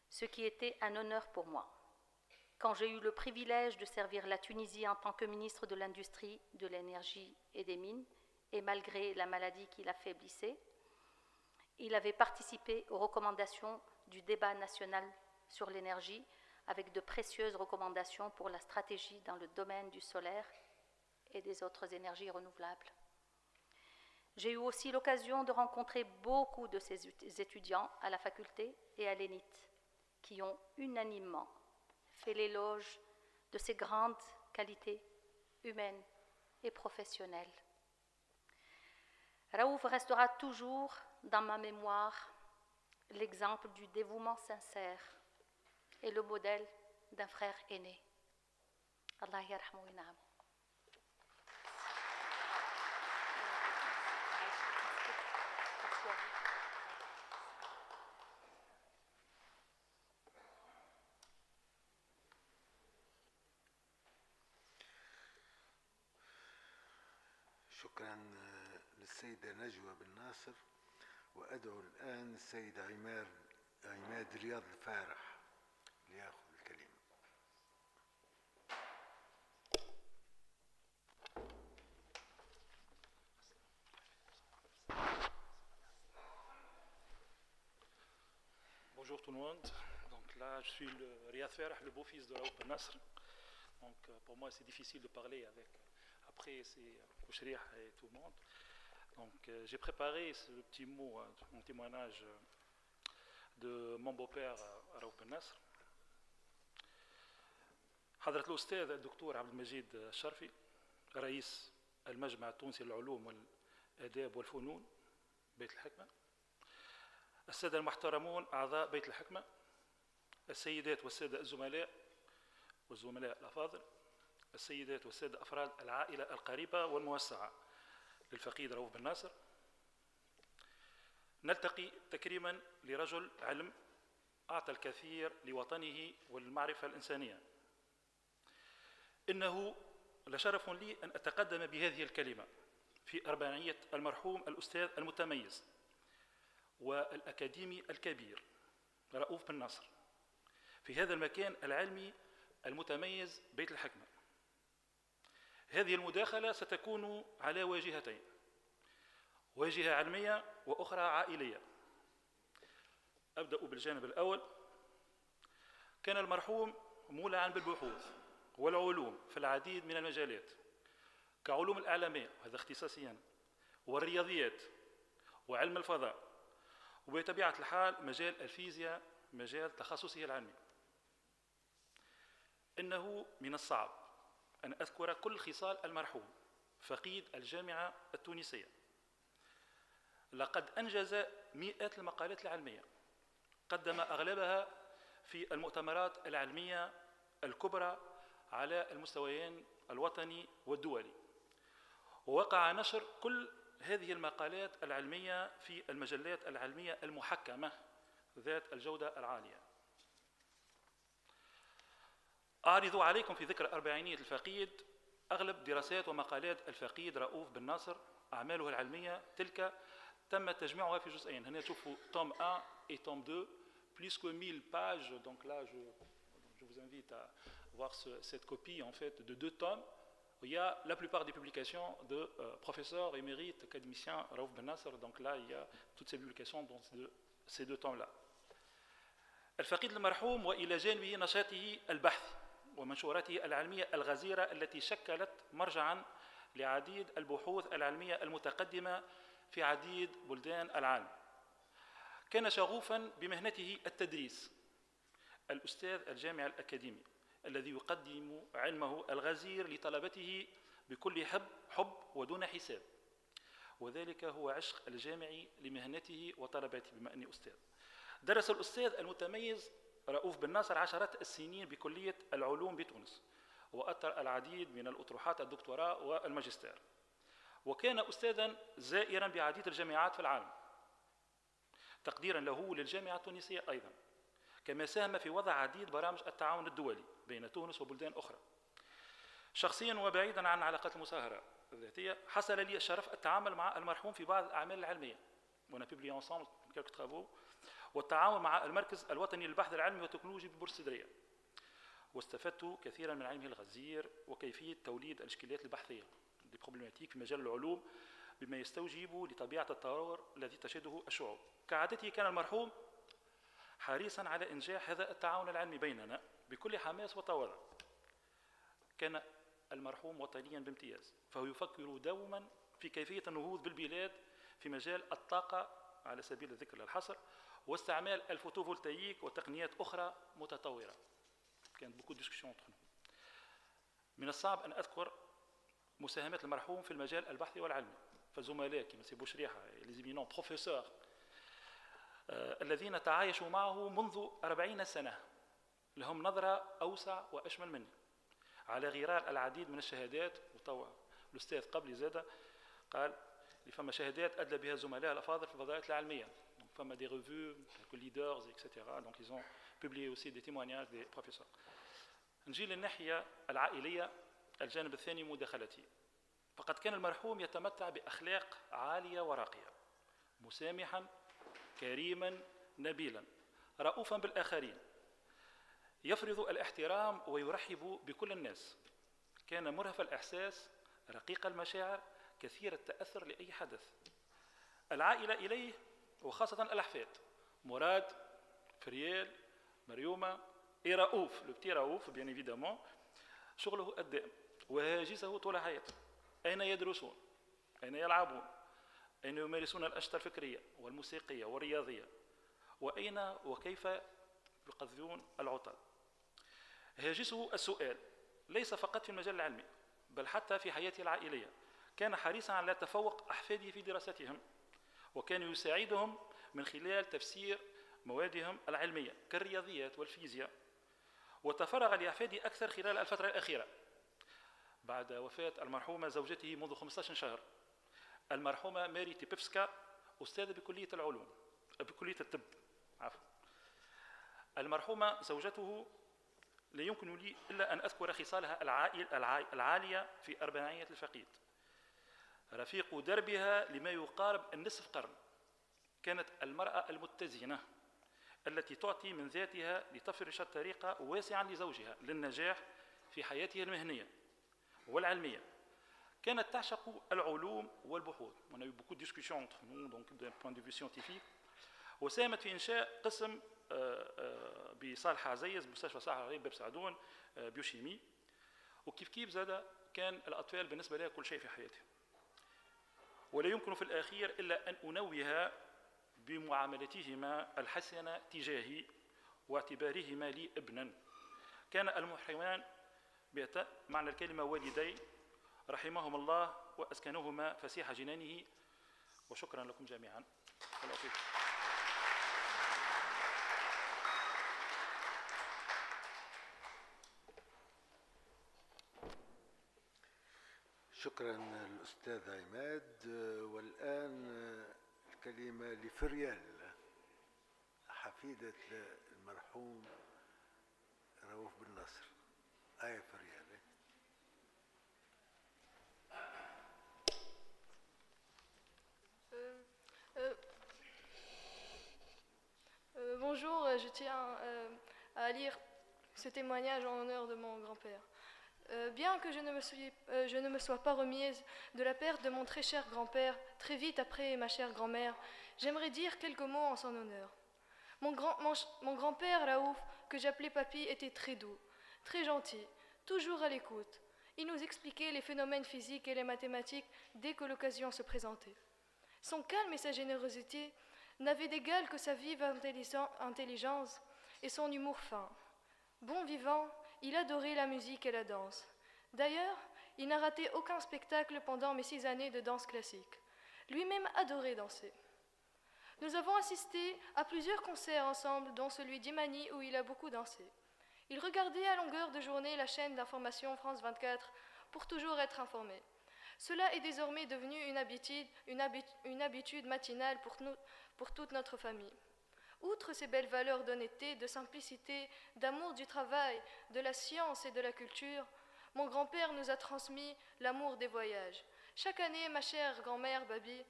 ce qui était un honneur pour moi. Quand j'ai eu le privilège de servir la Tunisie en tant que ministre de l'Industrie, de l'Énergie et des Mines, et malgré la maladie qui l'affaiblissait, il avait participé aux recommandations du débat national sur l'énergie, avec de précieuses recommandations pour la stratégie dans le domaine du solaire et des autres énergies renouvelables. J'ai eu aussi l'occasion de rencontrer beaucoup de ces étudiants à la faculté et à l'ENIT, qui ont unanimement fait l'éloge de ses grandes qualités humaines et professionnelles. Raouf restera toujours dans ma mémoire l'exemple du dévouement sincère et le modèle d'un frère aîné. Allah yarhamou wa na'am. شكرا للسيدة نجوى بن ناصر، وأدعو الآن السيد عماد رياض الفارح ليأخذ الكلمة. Bonjour tout le monde. Donc là, je suis le Riyad Farah, le beau-fils de Raouf Ben Nasr. Donc pour moi, c'est difficile de parler après c'est Kouchrih et tout le monde. Donc j'ai préparé ce petit mot, mon témoignage de mon beau-père Raouf Ben Nasr. حضرة الأستاذ الدكتور عبد المجيد الشرفي رئيس المجمع التونسي للعلوم والآداب والفنون بيت الحكمة، السادة المحترمون أعضاء بيت الحكمة، السيدات والسادة الزملاء والزملاء الأفاضل، السيدات والسادة أفراد العائلة القريبة والموسعة للفقيد رؤوف بن ناصر، نلتقي تكريما لرجل علم أعطى الكثير لوطنه والمعرفة الإنسانية. إنه لشرف لي أن أتقدم بهذه الكلمة في أربعينية المرحوم الأستاذ المتميز والأكاديمي الكبير رؤوف بن ناصر في هذا المكان العلمي المتميز بيت الحكمة. هذه المداخلة ستكون على واجهتين، واجهة علمية وأخرى عائلية. أبدأ بالجانب الأول. كان المرحوم مولعا بالبحوث والعلوم في العديد من المجالات كعلوم الإعلامية، وهذا اختصاصيا، والرياضيات وعلم الفضاء، وبطبيعة الحال مجال الفيزياء مجال تخصصه العلمي. إنه من الصعب أن أذكر كل خصال المرحوم فقيد الجامعة التونسية. لقد أنجز مئات المقالات العلمية، قدم أغلبها في المؤتمرات العلمية الكبرى على المستويين الوطني والدولي، ووقع نشر كل هذه المقالات العلمية في المجلات العلمية المحكمة ذات الجودة العالية. أعرض عليكم في ذكرى أربعينية الفقيد أغلب دراسات ومقالات الفقيد رؤوف بن ناصر. أعماله العلمية تلك تم تجميعها في جزئين. هنا تشوفوا توم 1 et توم 2 plus que 1000 pages. Donc là, je vous invite à voir cette copie en fait de 2 tomes. Il y a la plupart des publications de professeurs émérites, académiciens Raouf Ben Nasser. Donc là, il y a toutes ces publications dans ces 2 tomes-là. الفقيد المرحوم وإلى جانبه نشاطه البحثي ومنشوراته العلمية الغزيرة التي شكلت مرجعاً لعديد البحوث العلمية المتقدمة في عديد بلدان العالم. كان شغوفاً بمهنته التدريس، الأستاذ الجامعي الأكاديمي الذي يقدم علمه الغزير لطلبته بكل حب ودون حساب، وذلك هو عشق الجامعي لمهنته وطلبته. بما أني أستاذ، درس الأستاذ المتميز رؤوف بن ناصر عشرات السنين بكلية العلوم بتونس، وأثر العديد من الأطروحات الدكتوراه والماجستير، وكان أستاذاً زائراً بعديد الجامعات في العالم تقديراً له للجامعة التونسية أيضاً، كما ساهم في وضع عديد برامج التعاون الدولي بين تونس وبلدان أخرى. شخصياً وبعيداً عن علاقات المصاهرة الذاتية، حصل لي الشرف التعامل مع المرحوم في بعض الأعمال العلمية، on a publié ensemble quelques travaux، والتعاون مع المركز الوطني للبحث العلمي والتكنولوجي ببورصة دريا، واستفدت كثيراً من علمه الغزير وكيفية توليد الإشكاليات البحثية دي بروبليماتيك في مجال العلوم بما يستوجب لطبيعة التطور الذي تشهده الشعوب. كعادته كان المرحوم حريصاً على إنجاح هذا التعاون العلمي بيننا بكل حماس وتواضع. كان المرحوم وطنياً بامتياز، فهو يفكر دوماً في كيفية النهوض بالبلاد في مجال الطاقة على سبيل الذكر للحصر، واستعمال الفوتوفولتاييك وتقنيات أخرى متطورة. كانت beaucoup de discussions entre nous. من الصعب أن أذكر مساهمات المرحوم في المجال البحثي والعلمي، فالزملاء كما سي بوشريحة les éminents professeurs الذين تعايشوا معه منذ 40 سنة لهم نظرة أوسع وأشمل مني، على غرار العديد من الشهادات. وطوع الأستاذ قبلي زاد قال فما شهادات أدلى بها الزملاء الأفاضل في الفضائيات العلمية، فما des revues quelques leaders etc. donc ils ont publié aussi des témoignages des professeurs. نجي للناحية العائلية، الجانب الثاني مداخلتي. فقد كان المرحوم يتمتع بأخلاق عالية وراقية، مسامحاً كريماً نبيلاً رؤوفاً بالآخرين، يفرض الاحترام ويرحب بكل الناس. كان مرهف الإحساس، رقيق المشاعر، كثير التأثر لأي حدث. العائلة إليه وخاصة الأحفاد مراد، فريال، مريومة، رؤوف لو بتي رؤوف بيان إيفيدامون، شغله الدائم وهاجسه طول حياته. أين يدرسون؟ أين يلعبون؟ أين يمارسون الأنشطة الفكرية والموسيقية والرياضية؟ وأين وكيف يقضون العطل؟ هاجسه السؤال ليس فقط في المجال العلمي بل حتى في حياته العائلية. كان حريصاً على تفوق أحفاده في دراستهم، وكان يساعدهم من خلال تفسير موادهم العلمية كالرياضيات والفيزياء. وتفرغ لأحفاده أكثر خلال الفترة الأخيرة بعد وفاة المرحومة زوجته منذ 15 شهر، المرحومة ماري تيبفسكا، أستاذة بكلية العلوم بكلية الطب عفوا. المرحومة زوجته لا يمكن لي إلا أن أذكر خصالها العالية في أربعينية الفقيد. رفيق دربها لما يقارب النصف قرن، كانت المرأة المتزنة التي تعطي من ذاتها لتفرش الطريق واسعا لزوجها للنجاح في حياته المهنية والعلمية. كانت تعشق العلوم والبحوث. On a eu beaucoup de discussions entre nous donc d'un point de vue scientifique. وساهمت في إنشاء قسم بصالح عزيز مستشفى صالح عزيز باب سعدون بيوشيمي. وكيف كيف زاد كان الأطفال بالنسبة لها كل شيء في حياتها. ولا يمكن في الأخير إلا أن أنوه بمعاملتهما الحسنة تجاهي واعتبارهما لي ابنا. كان المحرمان معنى الكلمة والدي رحمهم الله وأسكنهما فسيح جنانه. وشكرا لكم جميعا. شكرا الأستاذ عماد. والآن الكلمة لفريال حفيدة المرحوم رؤوف بن ناصر. فريال. Bonjour, je tiens à lire ce témoignage en l'honneur de mon grand-père. Bien que je ne me sois pas remise de la perte de mon très cher grand-père, très vite après ma chère grand-mère, j'aimerais dire quelques mots en son honneur. Mon grand-père Raouf, que j'appelais papy, était très doux, très gentil, toujours à l'écoute. Il nous expliquait les phénomènes physiques et les mathématiques dès que l'occasion se présentait. Son calme et sa générosité n'avaient d'égal que sa vive intelligence et son humour fin. Bon vivant, il adorait la musique et la danse. D'ailleurs, il n'a raté aucun spectacle pendant mes 6 années de danse classique. Lui-même adorait danser. Nous avons assisté à plusieurs concerts ensemble, dont celui d'Imani où il a beaucoup dansé. Il regardait à longueur de journée la chaîne d'information France 24 pour toujours être informé. Cela est désormais devenu une habitude matinale pour toute notre famille. Outre ces belles valeurs d'honnêteté, de simplicité, d'amour du travail, de la science et de la culture, mon grand-père nous a transmis l'amour des voyages. Chaque année, ma chère grand-mère Babi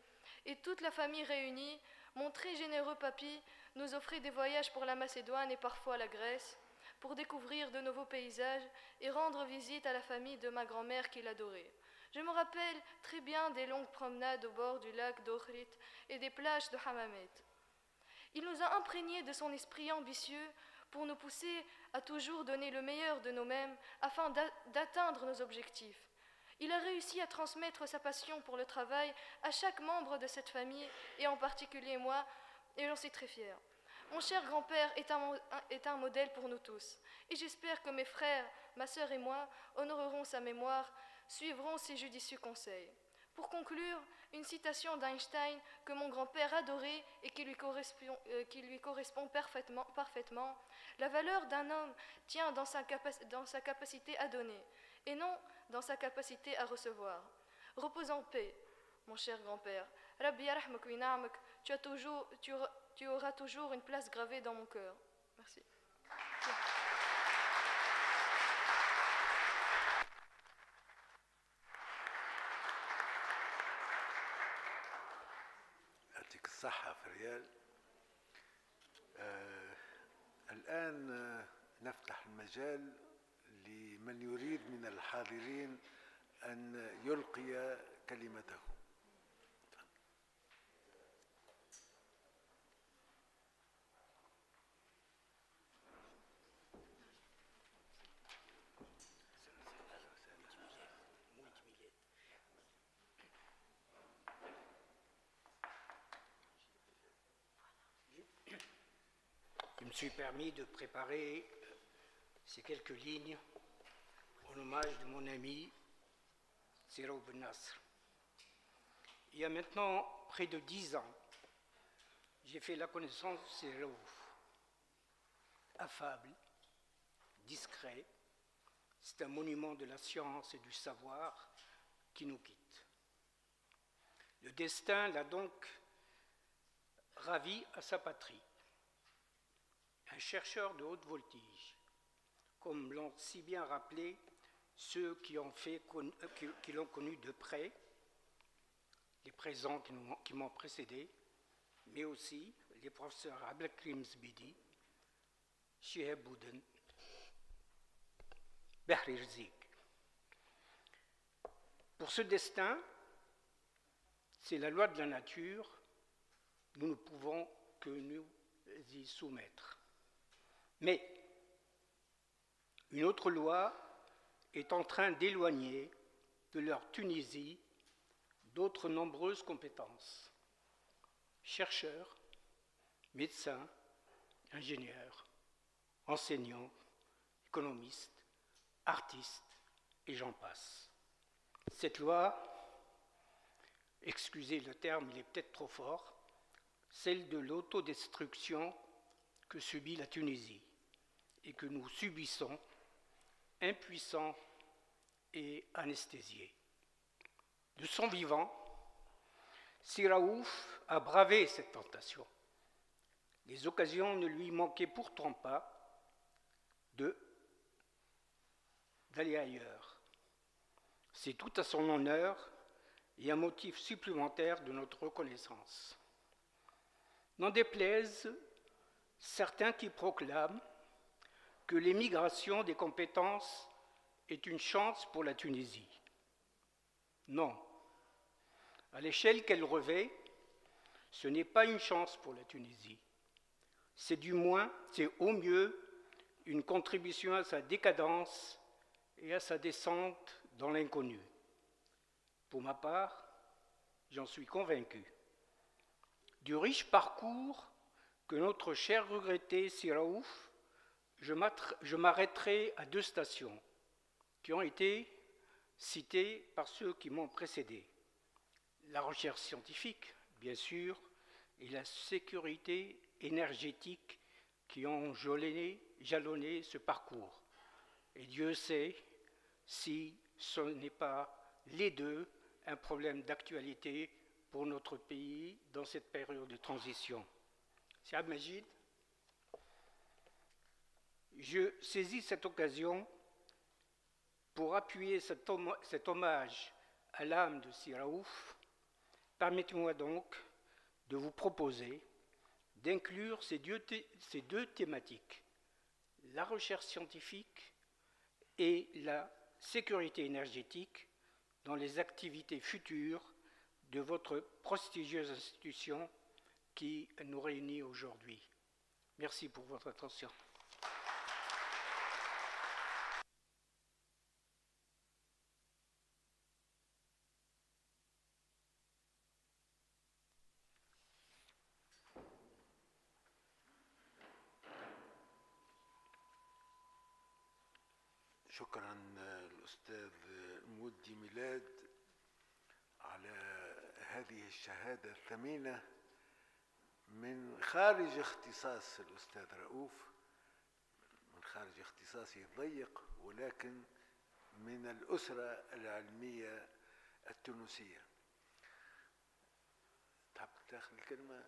et toute la famille réunie, mon très généreux papy nous offrait des voyages pour la Macédoine et parfois la Grèce, pour découvrir de nouveaux paysages et rendre visite à la famille de ma grand-mère qu'il adorait. Je me rappelle très bien des longues promenades au bord du lac d'Okhrit et des plages de Hammamet. Il nous a imprégnés de son esprit ambitieux pour nous pousser à toujours donner le meilleur de nous-mêmes afin d'atteindre nos objectifs. Il a réussi à transmettre sa passion pour le travail à chaque membre de cette famille et en particulier moi, et j'en suis très fière. Mon cher grand-père est un modèle pour nous tous et j'espère que mes frères, ma sœur et moi honorerons sa mémoire, suivront ses judicieux conseils. Pour conclure, une citation d'Einstein que mon grand-père adorait et qui lui correspond parfaitement. La valeur d'un homme tient dans sa capacité à donner et non dans sa capacité à recevoir. Repose en paix, mon cher grand-père. Rabbi yarhamuk wa yin'amak, tu auras toujours une place gravée dans mon cœur. Merci. يعطيك الصحة فريال. الآن نفتح المجال لمن يريد من الحاضرين أن يلقي كلمته. Je me suis permis de préparer ces quelques lignes en hommage de mon ami Ra'ouf Ben Nasr. Il y a maintenant près de 10 ans, j'ai fait la connaissance de Ra'ouf. Affable, discret, c'est un monument de la science et du savoir qui nous quitte. Le destin l'a donc ravi à sa patrie. Un chercheur de haute voltige, comme l'ont si bien rappelé ceux qui l'ont connu de près, les présents qui m'ont précédé, mais aussi les professeurs Abdelkrim Zbidi, Chihab Bouden, Bahri Rzik. Pour ce destin, c'est la loi de la nature, nous ne pouvons que nous y soumettre. Mais une autre loi est en train d'éloigner de leur Tunisie d'autres nombreuses compétences. Chercheurs, médecins, ingénieurs, enseignants, économistes, artistes, et j'en passe. Cette loi, excusez le terme, il est peut-être trop fort, celle de l'autodestruction que subit la Tunisie et que nous subissons, impuissants et anesthésiés. De son vivant, Sy Raouf a bravé cette tentation. Les occasions ne lui manquaient pourtant pas d'aller ailleurs. C'est tout à son honneur et un motif supplémentaire de notre reconnaissance. N'en déplaise certains qui proclament que l'émigration des compétences est une chance pour la Tunisie. Non. À l'échelle qu'elle revêt, ce n'est pas une chance pour la Tunisie. C'est au mieux une contribution à sa décadence et à sa descente dans l'inconnu. Pour ma part, j'en suis convaincu. Du riche parcours que notre cher regretté Sy Raouf, je m'arrêterai à 2 stations qui ont été citées par ceux qui m'ont précédé. La recherche scientifique, bien sûr, et la sécurité énergétique qui ont jalonné ce parcours. Et Dieu sait si ce n'est pas les deux un problème d'actualité pour notre pays dans cette période de transition. Sidi Abdel Majid, je saisis cette occasion pour appuyer cet hommage à l'âme de Sy Raouf. Permettez-moi donc de vous proposer d'inclure ces 2 thématiques, la recherche scientifique et la sécurité énergétique, dans les activités futures de votre prestigieuse institution qui nous réunit aujourd'hui. Merci pour votre attention. شكرا الأستاذ مودي ميلاد على هذه الشهادة الثمينة من خارج اختصاص الأستاذ رؤوف، من خارج اختصاصه الضيق، ولكن من الأسرة العلمية التونسية. تحب تاخذ الكلمة؟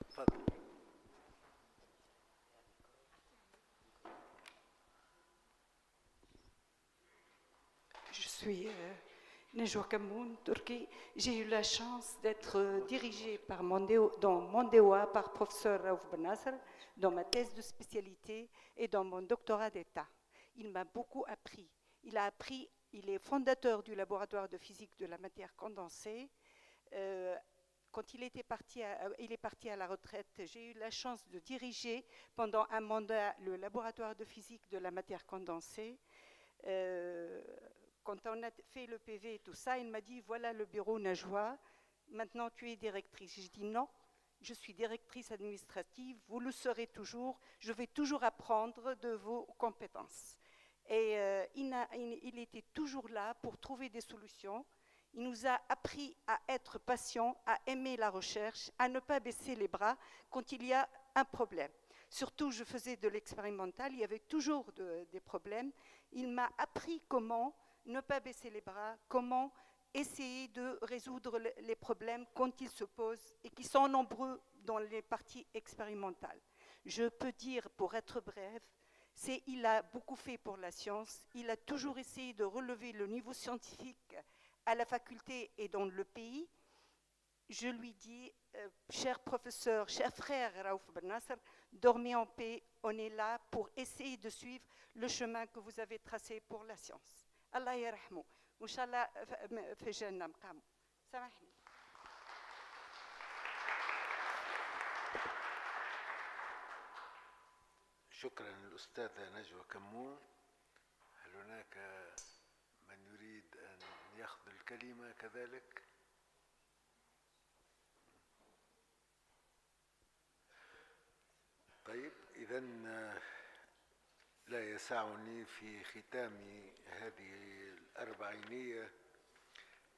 تفضل. Je suis Nejwa Kamoun, Turquie. J'ai eu la chance d'être dirigée dans Mondewa par professeur Raouf Ben Nasser dans ma thèse de spécialité et dans mon doctorat d'État. Il m'a beaucoup appris. Il est fondateur du laboratoire de physique de la matière condensée. Quand il est parti à la retraite, j'ai eu la chance de diriger pendant un mandat le laboratoire de physique de la matière condensée. Quand on a fait le PV et tout ça, il m'a dit, voilà le bureau Najwa, maintenant tu es directrice. J'ai dit non, je suis directrice administrative, vous le serez toujours, je vais toujours apprendre de vos compétences. Et il était toujours là pour trouver des solutions. Il nous a appris à être patient, à aimer la recherche, à ne pas baisser les bras quand il y a un problème. Surtout, je faisais de l'expérimental, il y avait toujours des problèmes. Il m'a appris comment ne pas baisser les bras, comment essayer de résoudre les problèmes quand ils se posent et qui sont nombreux dans les parties expérimentales. Je peux dire, pour être bref, il a beaucoup fait pour la science, il a toujours essayé de relever le niveau scientifique à la faculté et dans le pays. Je lui dis, cher professeur, cher frère Raouf Ben Nasser, dormez en paix, on est là pour essayer de suivre le chemin que vous avez tracé pour la science. Allah yarhamou, Inch'Allah fi Jannah maqamou. Samahni. شكرا للأستاذة نجوى كمون. هل هناك من يريد أن يأخذ الكلمة كذلك؟ طيب إذا لا يسعني في ختام هذه الأربعينية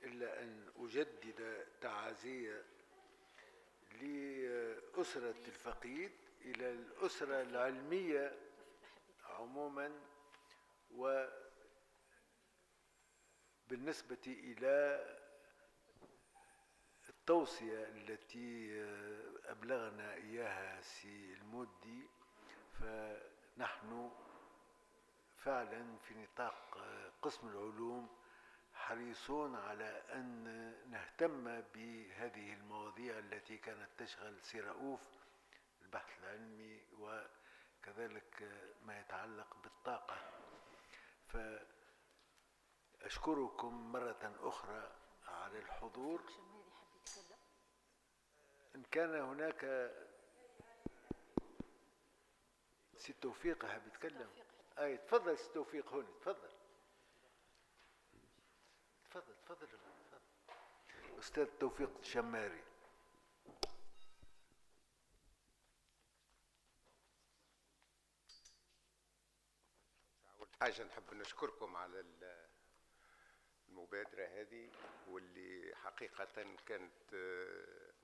إلا أن أجدد تعازي لأسرة الفقيد إلى الأسرة العلمية عموما، وبالنسبة إلى التوصية التي أبلغنا إياها سي المودي، فنحن فعلا في نطاق قسم العلوم حريصون على أن نهتم بهذه المواضيع التي كانت تشغل سي رؤوف، البحث العلمي وكذلك ما يتعلق بالطاقة. فأشكركم مرة أخرى على الحضور. إن كان هناك سي توفيق حاب يتكلم. تفضل سي توفيق هون، تفضل تفضل تفضل تفضل. أستاذ توفيق الشماري. أول حاجة نحب نشكركم على المبادرة هذه، واللي حقيقة كانت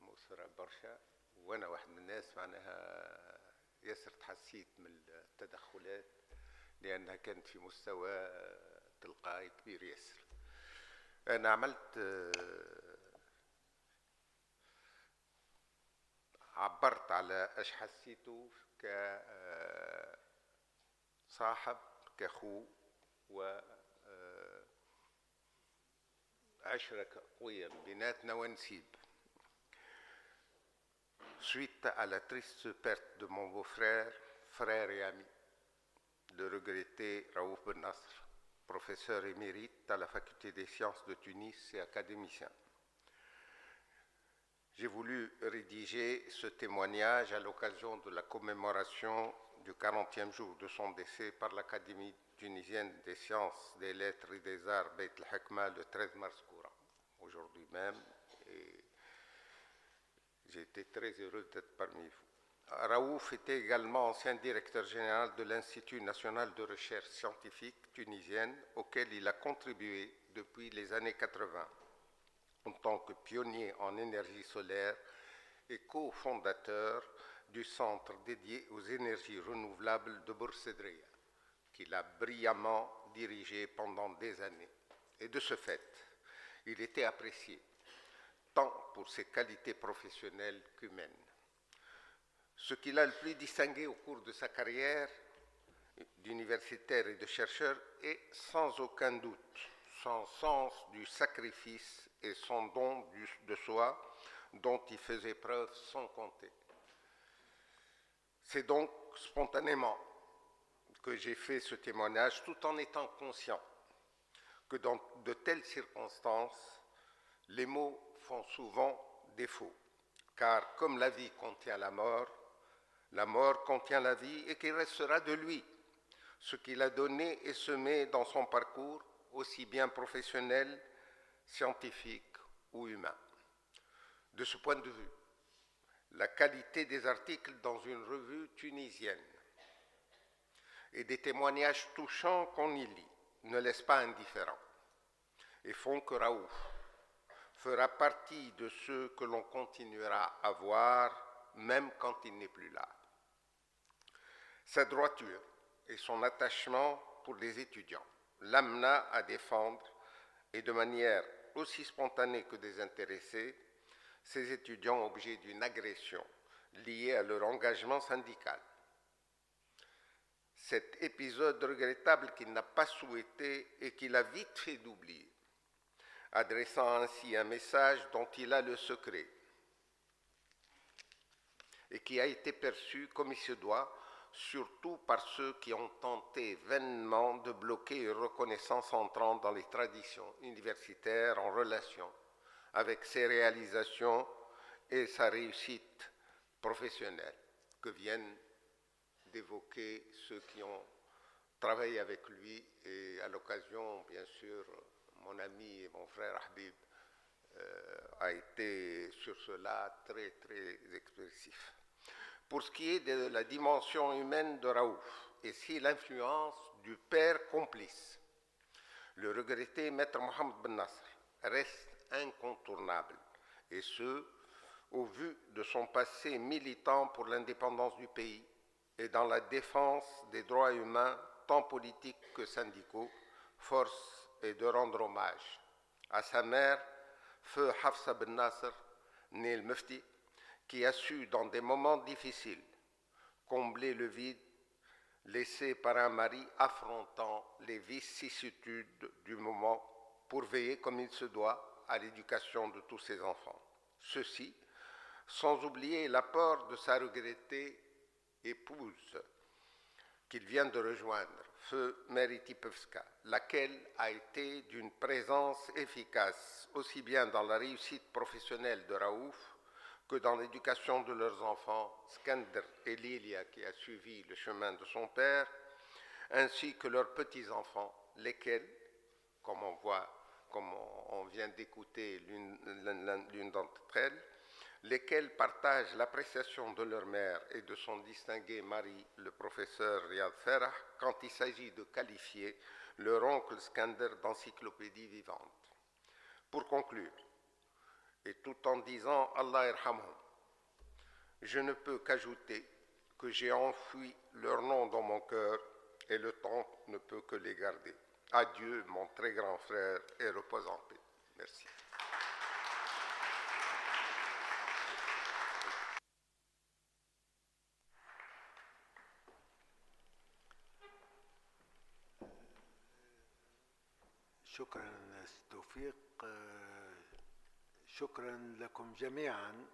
مثمرة برشا، وأنا واحد من الناس معناها ياسر تحسيت من التدخلات لأنها كانت في مستوى تلقائي كبير ياسر. أنا عملت عبرت على اش حسيته كصاحب كأخو و عشرة قوية بيناتنا ونسيب. Suite à la triste perte de mon beau-frère, frère et ami, le regretté Raouf Ben Nasr, professeur émérite à la faculté des sciences de Tunis et académicien. J'ai voulu rédiger ce témoignage à l'occasion de la commémoration du 40e jour de son décès par l'Académie tunisienne des sciences, des lettres et des arts Beit el-Hekma le 13 mars courant, aujourd'hui même, et j'ai été très heureux d'être parmi vous. Raouf était également ancien directeur général de l'Institut national de recherche scientifique tunisienne, auquel il a contribué depuis les années 80, en tant que pionnier en énergie solaire et cofondateur du centre dédié aux énergies renouvelables de Boursedria, qu'il a brillamment dirigé pendant des années. Et de ce fait, il était apprécié tant pour ses qualités professionnelles qu'humaines. Ce qui l'a le plus distingué au cours de sa carrière d'universitaire et de chercheur est sans aucun doute son sens du sacrifice et son don de soi dont il faisait preuve sans compter. C'est donc spontanément que j'ai fait ce témoignage, tout en étant conscient que dans de telles circonstances, les mots font souvent défaut, car comme la vie contient la mort contient la vie, et qu'il restera de lui ce qu'il a donné et semé dans son parcours, aussi bien professionnel, scientifique ou humain. De ce point de vue, la qualité des articles dans une revue tunisienne et des témoignages touchants qu'on y lit ne laissent pas indifférents et font que Raouf fera partie de ceux que l'on continuera à voir même quand il n'est plus là. Sa droiture et son attachement pour les étudiants l'amena à défendre, et de manière aussi spontanée que désintéressée, ces étudiants objets d'une agression liée à leur engagement syndical. Cet épisode regrettable qu'il n'a pas souhaité et qu'il a vite fait d'oublier, adressant ainsi un message dont il a le secret et qui a été perçu comme il se doit, surtout par ceux qui ont tenté vainement de bloquer une reconnaissance entrant dans les traditions universitaires en relation avec ses réalisations et sa réussite professionnelle, que viennent d'évoquer ceux qui ont travaillé avec lui, et à l'occasion, bien sûr, mon ami et mon frère Habib a été sur cela très, très expressif. pour ce qui est de la dimension humaine de Raouf, et si l'influence du père complice, le regretté maître Mohamed Ben Nasser reste incontournable, et ce, au vu de son passé militant pour l'indépendance du pays et dans la défense des droits humains, tant politiques que syndicaux, force est de rendre hommage à sa mère, feu Hafsa Ben Nasser, née le Mufti, qui a su, dans des moments difficiles, combler le vide laissé par un mari affrontant les vicissitudes du moment pour veiller comme il se doit à l'éducation de tous ses enfants. Ceci, sans oublier l'apport de sa regrettée épouse qu'il vient de rejoindre, feu Mary Tipevska, laquelle a été d'une présence efficace aussi bien dans la réussite professionnelle de Raouf que dans l'éducation de leurs enfants, Skander et Lilia, qui a suivi le chemin de son père, ainsi que leurs petits-enfants, lesquels, comme on vient d'écouter l'une d'entre elles, lesquels partagent l'appréciation de leur mère et de son distingué mari, le professeur Riyad Ferah, quand il s'agit de qualifier leur oncle Skander d'encyclopédie vivante. Pour conclure, et tout en disant Allah irhamhum, je ne peux qu'ajouter que j'ai enfoui leur nom dans mon cœur et le temps ne peut que les garder. Adieu, mon très grand frère, et repose en paix. Merci. شكرا توفيق. شكرا لكم جميعا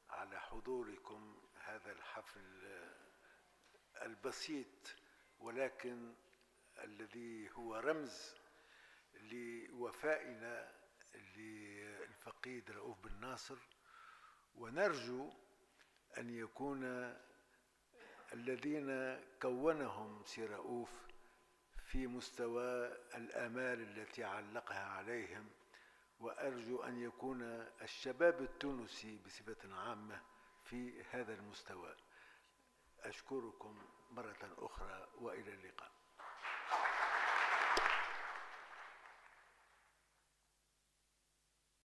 على حضوركم هذا الحفل البسيط ولكن الذي هو رمز لوفائنا للفقيد رؤوف بن ناصر، ونرجو أن يكون الذين كونهم سي رؤوف في مستوى الآمال التي علقها عليهم، وأرجو أن يكون الشباب التونسي بصفة عامة في هذا المستوى. أشكركم مرة أخرى وإلى اللقاء.